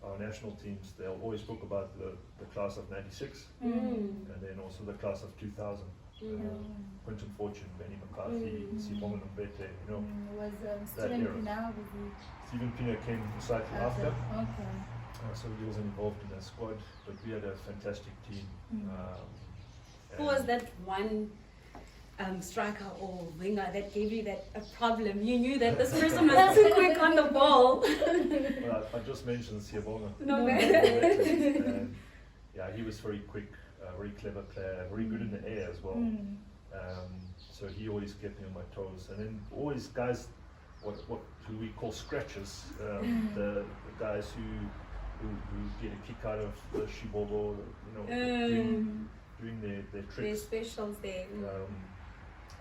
our national teams, they'll always talk about the class of 96 and then also the class of 2000. Quentin Fortune, Benny McCarthy, Sibonga Mbete, you know. Was that Steven era. Pienaar, Stephen Pienaar came slightly after. Okay. So he wasn't involved in that squad, but we had a fantastic team. Who was that one striker or winger that gave you that a problem? You knew that this person was too quick on the ball. Well, I just mentioned Sibonga. No, And, yeah, he was very quick, very clever player, very good in the air as well. So he always kept me on my toes. And then always guys, what we call scratchers, the guys who get a kick out of the shibobo, you know, doing their tricks. Their specials there.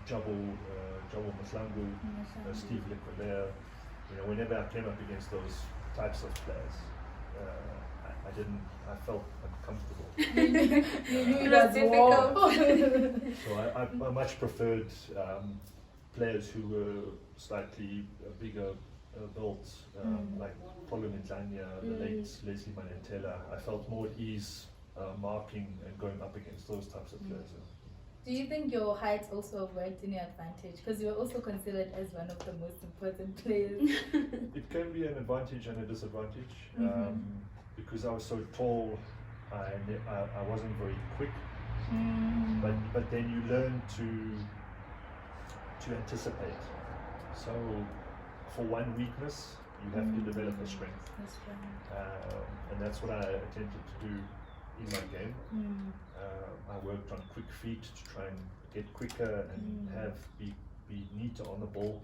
Jabo Maslangu, Steve Lecolere. You know, whenever I came up against those types of players, I felt uncomfortable. You knew it was difficult. So I much preferred players who were slightly bigger built, like Polo Ntlanya, the late Leslie Manentela. I felt more at ease marking and going up against those types of players. Do you think your height also worked in your advantage? Because you were also considered as one of the most important players. It can be an advantage and a disadvantage. Because I was so tall, I wasn't very quick. But then you learn to anticipate. So for one weakness, you have to develop a strength. And that's what I attempted to do in my game. I worked on quick feet to try and get quicker and be neater on the ball.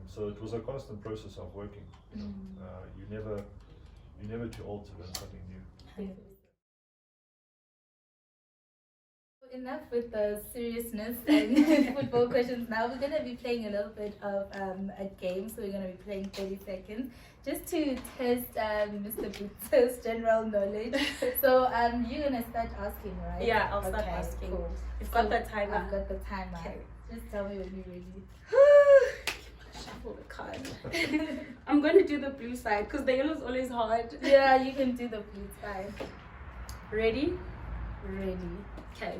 So it was a constant process of working. You know, you're never too old to learn something new. Enough with the seriousness and football questions. Now we're going to be playing a little bit of a game. So we're going to be playing 30 seconds just to test Mr. Boots' general knowledge. So you're going to start asking, right? Yeah, I'll start asking. Cool. You've got the timer. I've got the timer. Okay. Just tell me when you're ready. Shuffle the card. I'm going to do the blue side because the yellow is always hard. Yeah, you can do the blue side. Ready? Ready. Okay.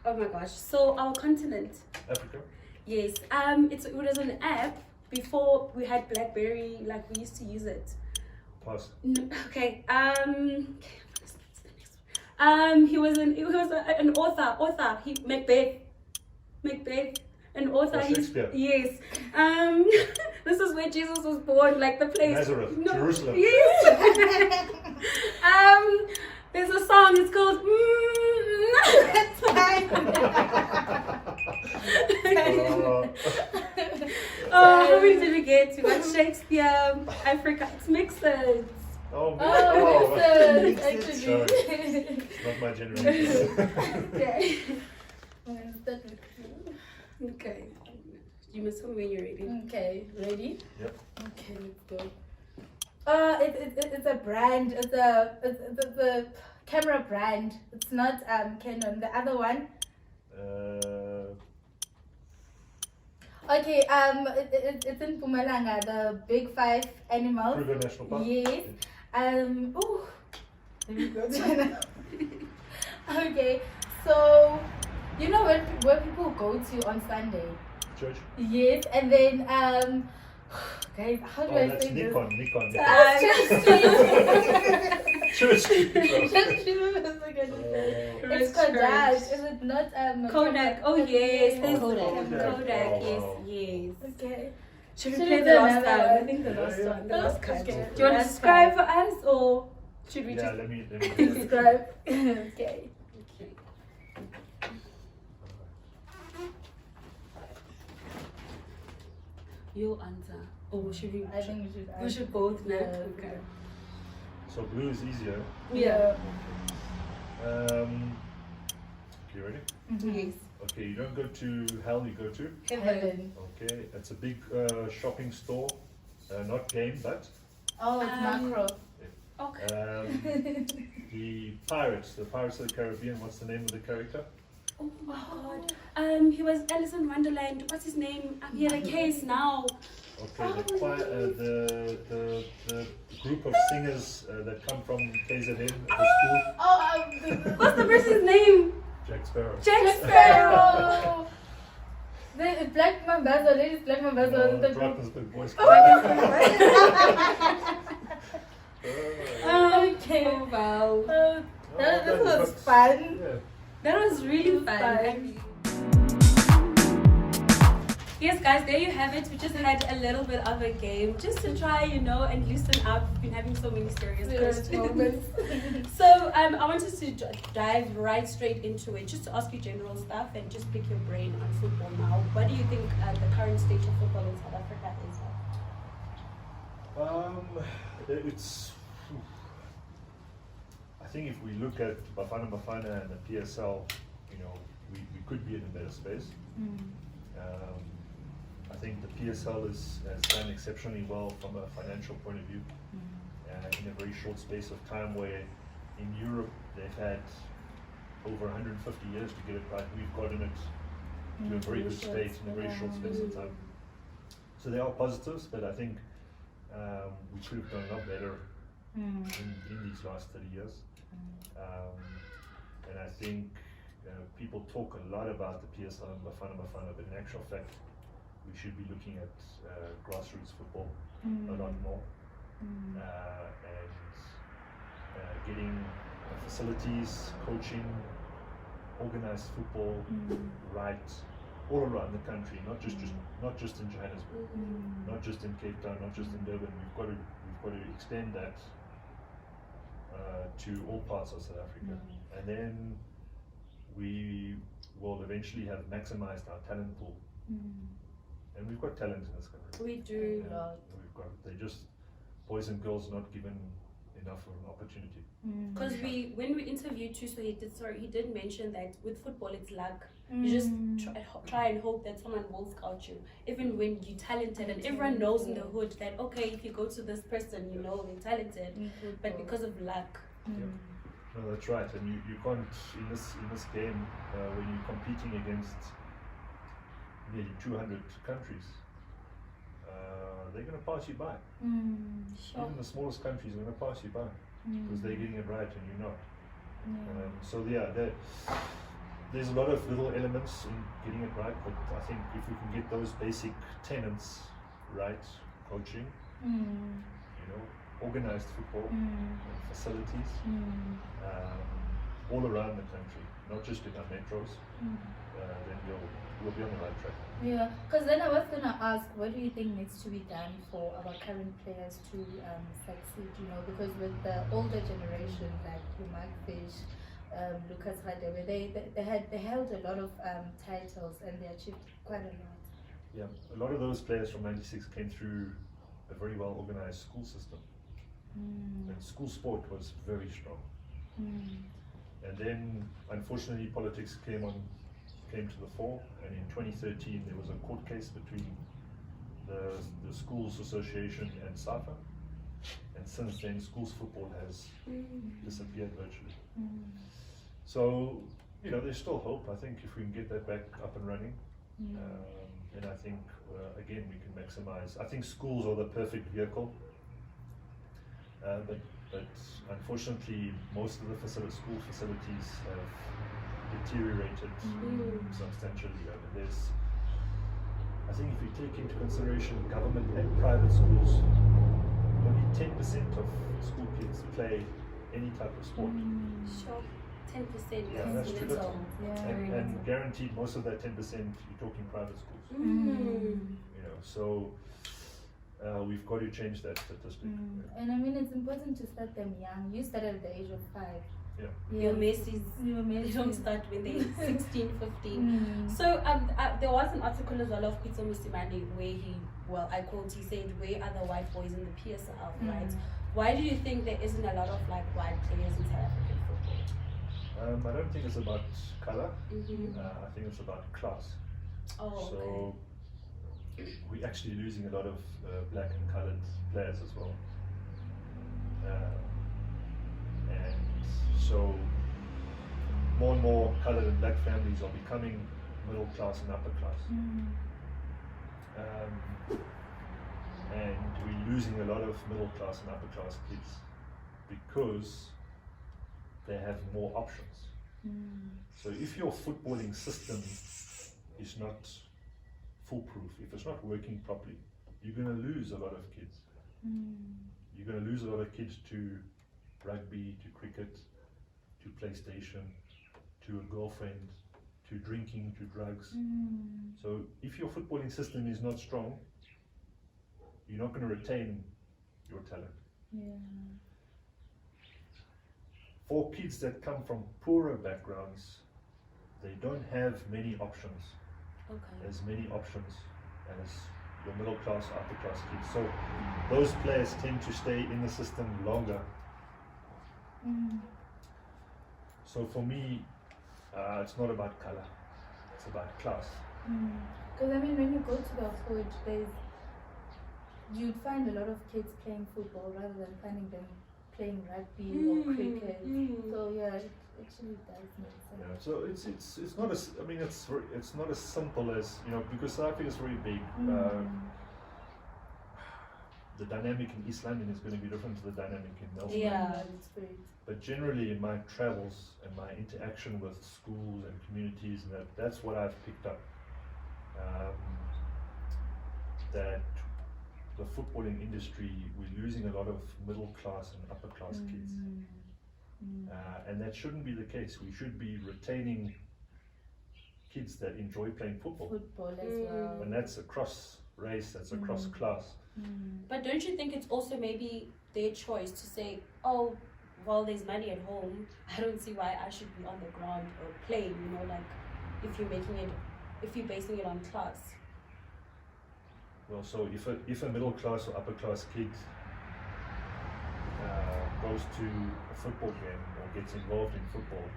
Oh my gosh. So our continent. Africa? Yes. It was an app before we had BlackBerry, like we used to use it. Pass. No, okay. He was an author. Macbeth. An author. Shakespeare. Yes. This is where Jesus was born, like the place. Nazareth, Jerusalem. Yes. There's a song. It's called. How many did we get? We got Shakespeare, Africa. It's mixed. Makes sense, actually. Sorry. Not my generation. Okay. Start with you. Okay. You must tell me when you're ready. Okay, ready? Yep. Okay, let's go. It's a brand. It's a camera brand. It's not Canon. The other one. Okay. It's in Mpumalanga. The big 5 animals. Kruger National Park. Yes. Oh. Let me go to Okay. So, you know where people go to on Sunday? Church. Yes, and then guys, how do I That's say this? Nikon. Church Street. Church. It's Kodak. Is it not Kodak. Oh yes, there's Kodak. Kodak. Oh, Yes. Okay. Should we Should play we the do last another time? one? I think the last Yeah. one. The last cut. Okay. Do you want to describe for us, or should we Yeah, just? let me Describe. Okay. Okay. Your answer. Or should we? I think we should. We should both know. Yeah. Okay. So blue is easier. Yeah. Okay, ready? Yes. Okay, you don't go to hell, you go to. Heaven. Okay, it's a big shopping store. Not game, but Oh, it's macro. Okay. the Pirates of the Caribbean. What's the name of the character? Oh my God. He was Alice in Wonderland. What's his name? I'm here a case now. Okay, the group of singers that come from KZN at the school. Oh, What's the person's name? Jack Sparrow. Jack Sparrow. The Black Mambazo, ladies, Black Mambazo. The group. Drakensberg Boys. Okay. Oh wow. This was fun. Yeah. That was really fun. Yes, guys, there you have it. We just had a little bit of a game just to try, and loosen up. We've been having so many serious questions. Moments. So I wanted to dive right straight into it, just to ask you general stuff and just pick your brain on football now. What do you think the current state of football in South Africa is? It's. I think if we look at Bafana and the PSL, we could be in a better space. I think the PSL has done exceptionally well from a financial point of view in a very short space of time, where in Europe they've had over 150 years to get it right. We've gotten it to a very good state in a very short space of time. So there are positives, but I think we could have done a lot better in these last 30 years. And I think people talk a lot about the PSL and Bafana, but in actual fact, we should be looking at grassroots football a lot more, and getting facilities, coaching, organized football right all around the country, not just in Johannesburg, not just in Cape Town, not just in Durban. We've got to extend that to all parts of South Africa, and then we will eventually have maximized our talent pool. And we've got talent in this country. We do. They're just boys and girls not given enough of an opportunity. Because when we interviewed Tuso, he did mention that with football it's luck. You just try and hope that someone will scout you, even when you're talented, and everyone knows in the hood that okay, if you go to this person, they're talented, but because of luck. No, that's right. And you can't in this game when you're competing against nearly 200 countries, they're going to pass you by. Even the smallest countries are going to pass you by because they're getting it right and you're not. So there's a lot of little elements in getting it right, but I think if we can get those basic tenets right, coaching, organized football, facilities, all around the country, not just in our metros, then you'll be on the right track. Yeah, because then I was gonna ask, what do you think needs to be done for our current players to succeed? You know, because with the older generation, like Mark Fish, Lucas Radebe, they held a lot of titles and they achieved quite a lot. Yeah, a lot of those players from '96 came through a very well organized school system, and school sport was very strong. And then, unfortunately, politics came to the fore, and in 2013 there was a court case between the Schools Association and SAFA, and since then schools football has disappeared virtually. So, you know, there's still hope. I think if we can get that back up and running, then I think, again, we can maximize. I think schools are the perfect vehicle, but unfortunately most of the school facilities have deteriorated substantially. I think if you take into consideration government and private schools, only 10% of school kids play any type of sport. Sure. 10%. Yeah, that's too little. Yeah. And guaranteed most of that 10% you're talking private schools. You know, so we've got to change that statistic. And I mean, it's important to start them young. You started at the age of 5. Your Messi's, they don't start when they're 16, 15. So there was an article as well of Peter Musimane where I quote, he said, "Where are the white boys in the PSL, right?" Why do you think there isn't a lot of like white players in South African football? I don't think it's about colour. I think it's about class. Oh, so we're actually losing a lot of black and coloured players as well. And so more and more coloured and black families are becoming middle class and upper class. And we're losing a lot of middle class and upper class kids because they have more options. So if your footballing system is not foolproof, if it's not working properly, you're going to lose a lot of kids. You're going to lose a lot of kids to rugby, to cricket, to PlayStation, to a girlfriend, to drinking, to drugs. So if your footballing system is not strong, you're not going to retain your talent. For kids that come from poorer backgrounds, they don't have many options, as many options as your middle class, upper class kids. So those players tend to stay in the system longer. So for me, it's not about color, it's about class. Because I mean, when you go to the Forge, you'd find a lot of kids playing football rather than finding them playing rugby or cricket. So yeah, it actually does make sense. Yeah, so it's not as, I mean, it's not as simple as, you know, because South Africa is very big. The dynamic in East London is going to be different to the dynamic in Nelson. Yeah, it's great. But generally in my travels and my interaction with schools and communities, and that's what I've picked up. That the footballing industry, we're losing a lot of middle class and upper class kids. And that shouldn't be the case. We should be retaining kids that enjoy playing football. Football as well. And that's across race, that's across class. But don't you think it's also maybe their choice to say, oh, well, there's money at home, I don't see why I should be on the ground or playing, you know, like if you're basing it on class. Well, so if a middle class or upper class kid goes to a football game or gets involved in football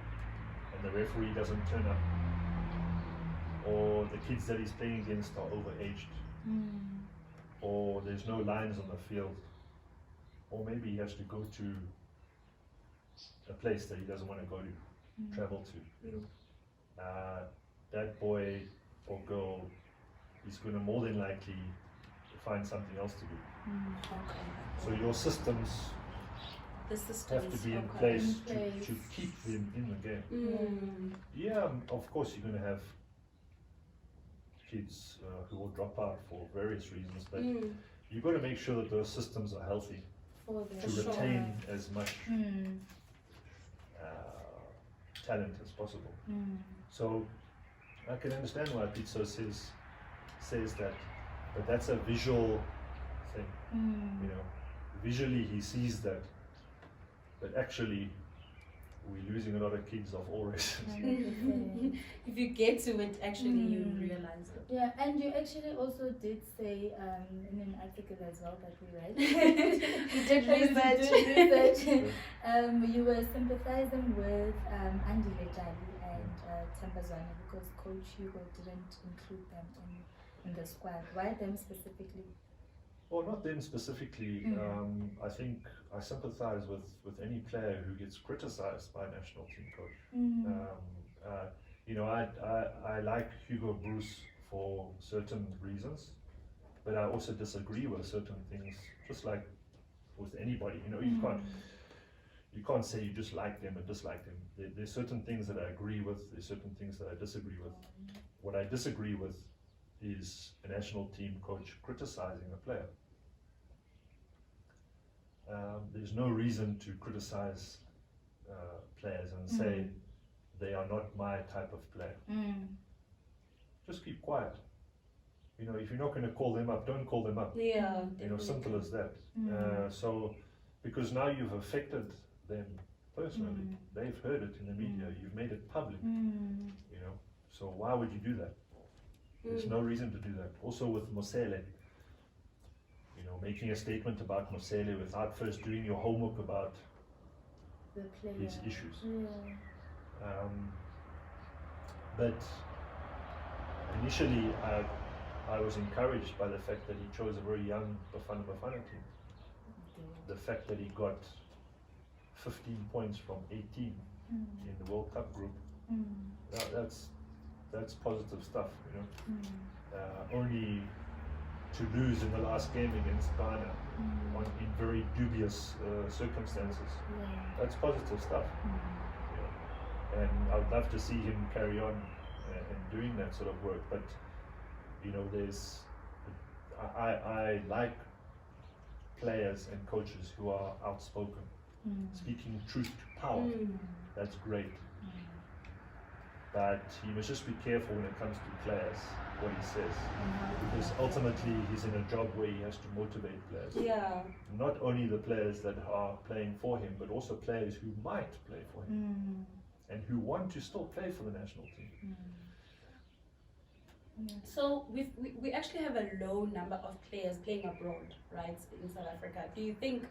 and the referee doesn't turn up, or the kids that he's playing against are overaged, or there's no lines on the field, or maybe he has to go to a place that he doesn't want to go to, travel to, that boy or girl is going to more than likely find something else to do. So your systems have to be in place to keep them in the game. Yeah, of course you're going to have kids who will drop out for various reasons, but you've got to make sure that those systems are healthy to retain as much talent as possible. So I can understand why Pizzo says that, but that's a visual thing. You know, visually he sees that, but actually we're losing a lot of kids of all races. If you get to it, actually you realize it. Yeah, and you actually also did say in an article as well that we read. You did research. You were sympathizing with Andy Lejali and Tambazwana because Coach Hugo didn't include them in the squad. Why them specifically? Well, not them specifically. I think I sympathize with any player who gets criticized by a national team coach. You know, I like Hugo Bruce for certain reasons, but I also disagree with certain things, just like with anybody. You know, you can't say you just like them and dislike them. There's certain things that I agree with, there's certain things that I disagree with. What I disagree with is a national team coach criticizing a player. There's no reason to criticize players and say they are not my type of player. Just keep quiet. You know, if you're not going to call them up, don't call them up. Yeah, you know, simple as that. So, because now you've affected them personally, they've heard it in the media, you've made it public. You know, so why would you do that? There's no reason to do that. Also with Mosele, you know, making a statement about Mosele without first doing your homework about his issues. But initially, I was encouraged by the fact that he chose a very young Bafana team. The fact that he got 15 points from 18 in the World Cup group, that's positive stuff, you know. Only to lose in the last game against Ghana in very dubious circumstances, that's positive stuff. You know. And I'd love to see him carry on and doing that sort of work. But you know, I like players and coaches who are outspoken, speaking truth to power. That's great. But you must just be careful when it comes to players, what he says, because ultimately he's in a job where he has to motivate players. Yeah. Not only the players that are playing for him, but also players who might play for him and who want to still play for the national team. So we actually have a low number of players playing abroad, right, in South Africa. Do you think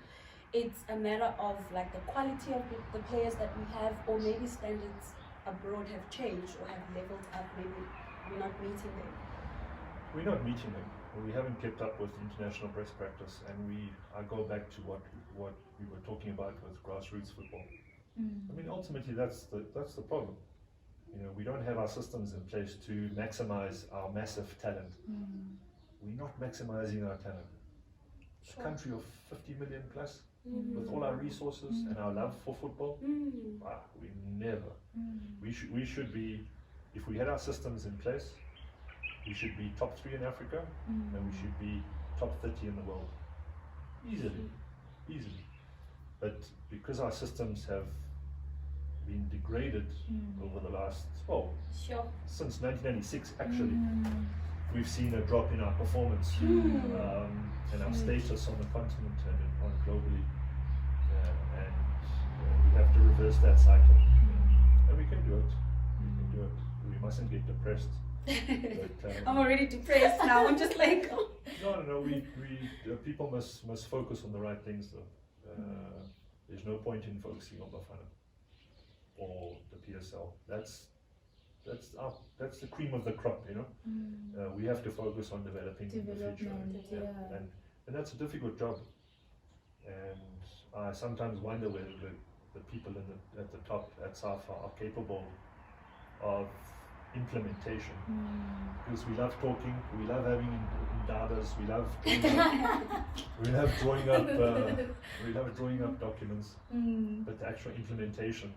it's a matter of like the quality of the players that we have, or maybe standards abroad have changed or have leveled up? Maybe we're not meeting them. We're not meeting them. We haven't kept up with international best practice, and I go back to what we were talking about with grassroots football. I mean, ultimately that's the problem. You know, we don't have our systems in place to maximize our massive talent. We're not maximizing our talent. A country of 50 million plus, with all our resources and our love for football, we never. We should be, if we had our systems in place, we should be top 3 in Africa, and we should be top 30 in the world. Easily. But because our systems have been degraded over the last, since 1996 actually, we've seen a drop in our performance and our status on the continent and globally, and we have to reverse that cycle, and we can do it. We mustn't get depressed. But, I'm already depressed now. I'm just like no. We people must focus on the right things though. There's no point in focusing on Bafana or the PSL. That's the cream of the crop, you know. We have to focus on developing the future, and that's a difficult job. And I sometimes wonder whether the people at the top at SAFA are capable of implementation, because we love talking, we love having datas, we love drawing up documents, but the actual implementation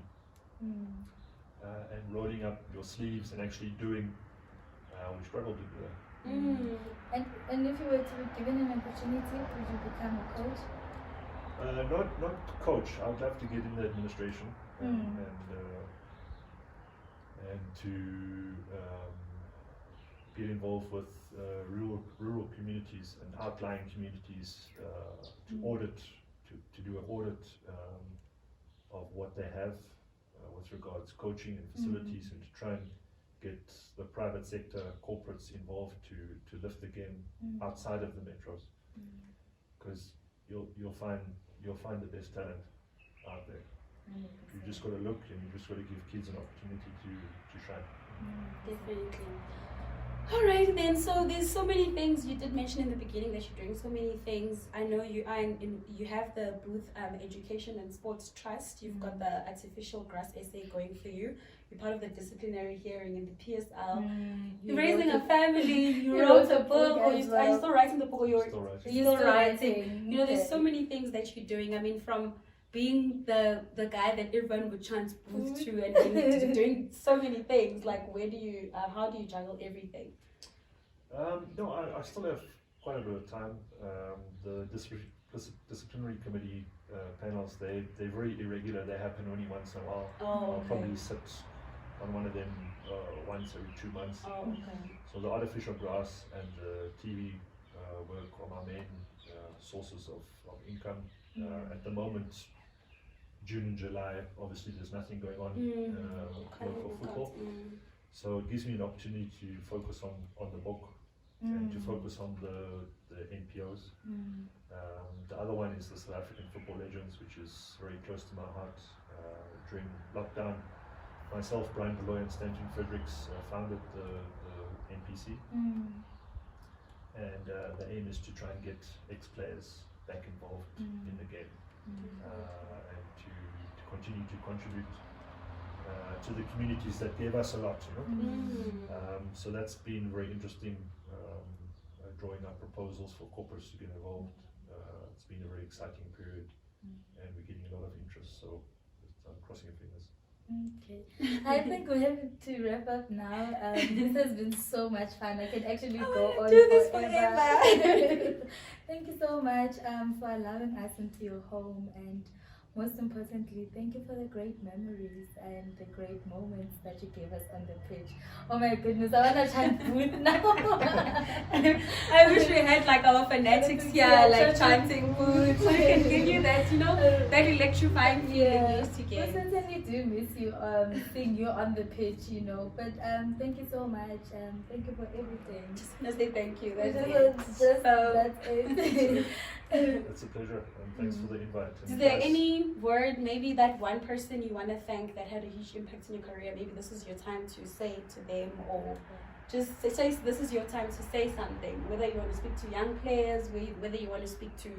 and rolling up your sleeves and actually doing, we struggle to do that. And if you were to be given an opportunity, would you become a coach? Not coach. I would love to get in the administration and and to get involved with rural communities and outlying communities to audit, to do an audit of what they have with regards coaching and facilities, and to try and get the private sector corporates involved to lift the game outside of the metros, because you'll find the best talent out there. You just got to look, and you just got to give kids an opportunity to shine. Definitely. All right then, so there's so many things you did mention in the beginning, that you're doing so many things. I know you are you have the Booth Education and Sports Trust. You've got the Artificial Grass SA going for you. You're part of the disciplinary hearing in the PSL. You're raising a family. You wrote a book. Are you still writing the book, or you're still writing? You know, there's so many things that you're doing. I mean, from being the guy that everyone would chant Booth to, and then doing so many things. Like, where do you how do you juggle everything? No, I still have quite a bit of time. The disciplinary committee panels, they're very irregular. They happen only once in a while. I'll probably sit on one of them once every 2 months. So the artificial grass and the TV work are my main sources of income. At the moment, June and July, obviously there's nothing going on for football. So it gives me an opportunity to focus on the book and to focus on the NPOs. The other one is the South African Football Legends, which is very close to my heart. During lockdown, myself, Brian Beloy and Stanton Fredericks founded the NPC. And the aim is to try and get ex-players back involved in the game, and to continue to contribute to the communities that gave us a lot, you know. So that's been very interesting, drawing up proposals for corporates to get involved. It's been a very exciting period, and we're getting a lot of interest, so I'm crossing your fingers. Okay, I think we have to wrap up now. This has been so much fun. I could actually go on do this forever. Thank you so much for allowing us into your home, and most importantly, thank you for the great memories and the great moments that you gave us on the pitch. Oh my goodness, I want to chant Booth now. I wish we had like our fanatics here, like chanting Booth. So we can give you that, you know, that electrifying feeling we used to get. We certainly do miss you, seeing you on the pitch, you know. But thank you so much. Thank you for everything. Just want to say thank you. That's it. It's a pleasure, and thanks for the invite. Is there any word, maybe that one person you want to thank that had a huge impact in your career? Maybe this is your time to say to them, or just say this is your time to say something, whether you want to speak to young players, whether you want to speak to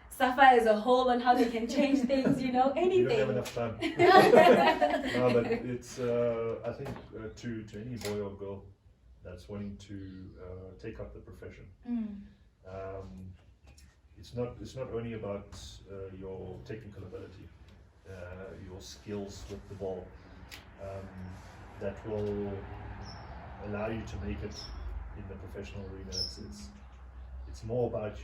Safa as a whole on how they can change things, you know, anything. You don't have enough time. No, but it's, I think to any boy or girl that's wanting to take up the profession, it's not only about your technical ability, your skills with the ball, that will allow you to make it in the professional arena. It's more about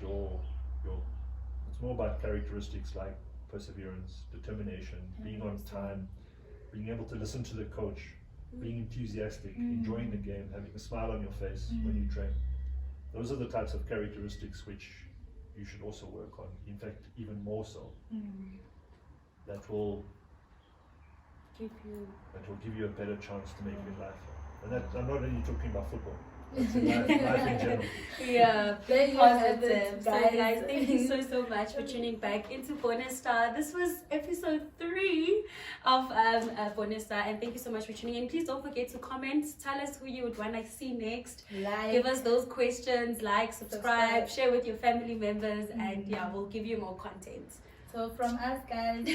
it's more about characteristics like perseverance, determination, being on time, being able to listen to the coach, being enthusiastic, enjoying the game, having a smile on your face when you train. Those are the types of characteristics which you should also work on. In fact, even more so. That will give you a better chance to make it in life. And that, I'm not only talking about football. That's in life in general. Yeah, very positive. So guys, thank you so much for tuning back into Bonus Star. This was episode 3 of Bonus Star, and thank you so much for tuning in. Please don't forget to comment. Tell us who you would want to see next. Give us those questions, subscribe, share with your family members, and yeah, we'll give you more content. So from us guys,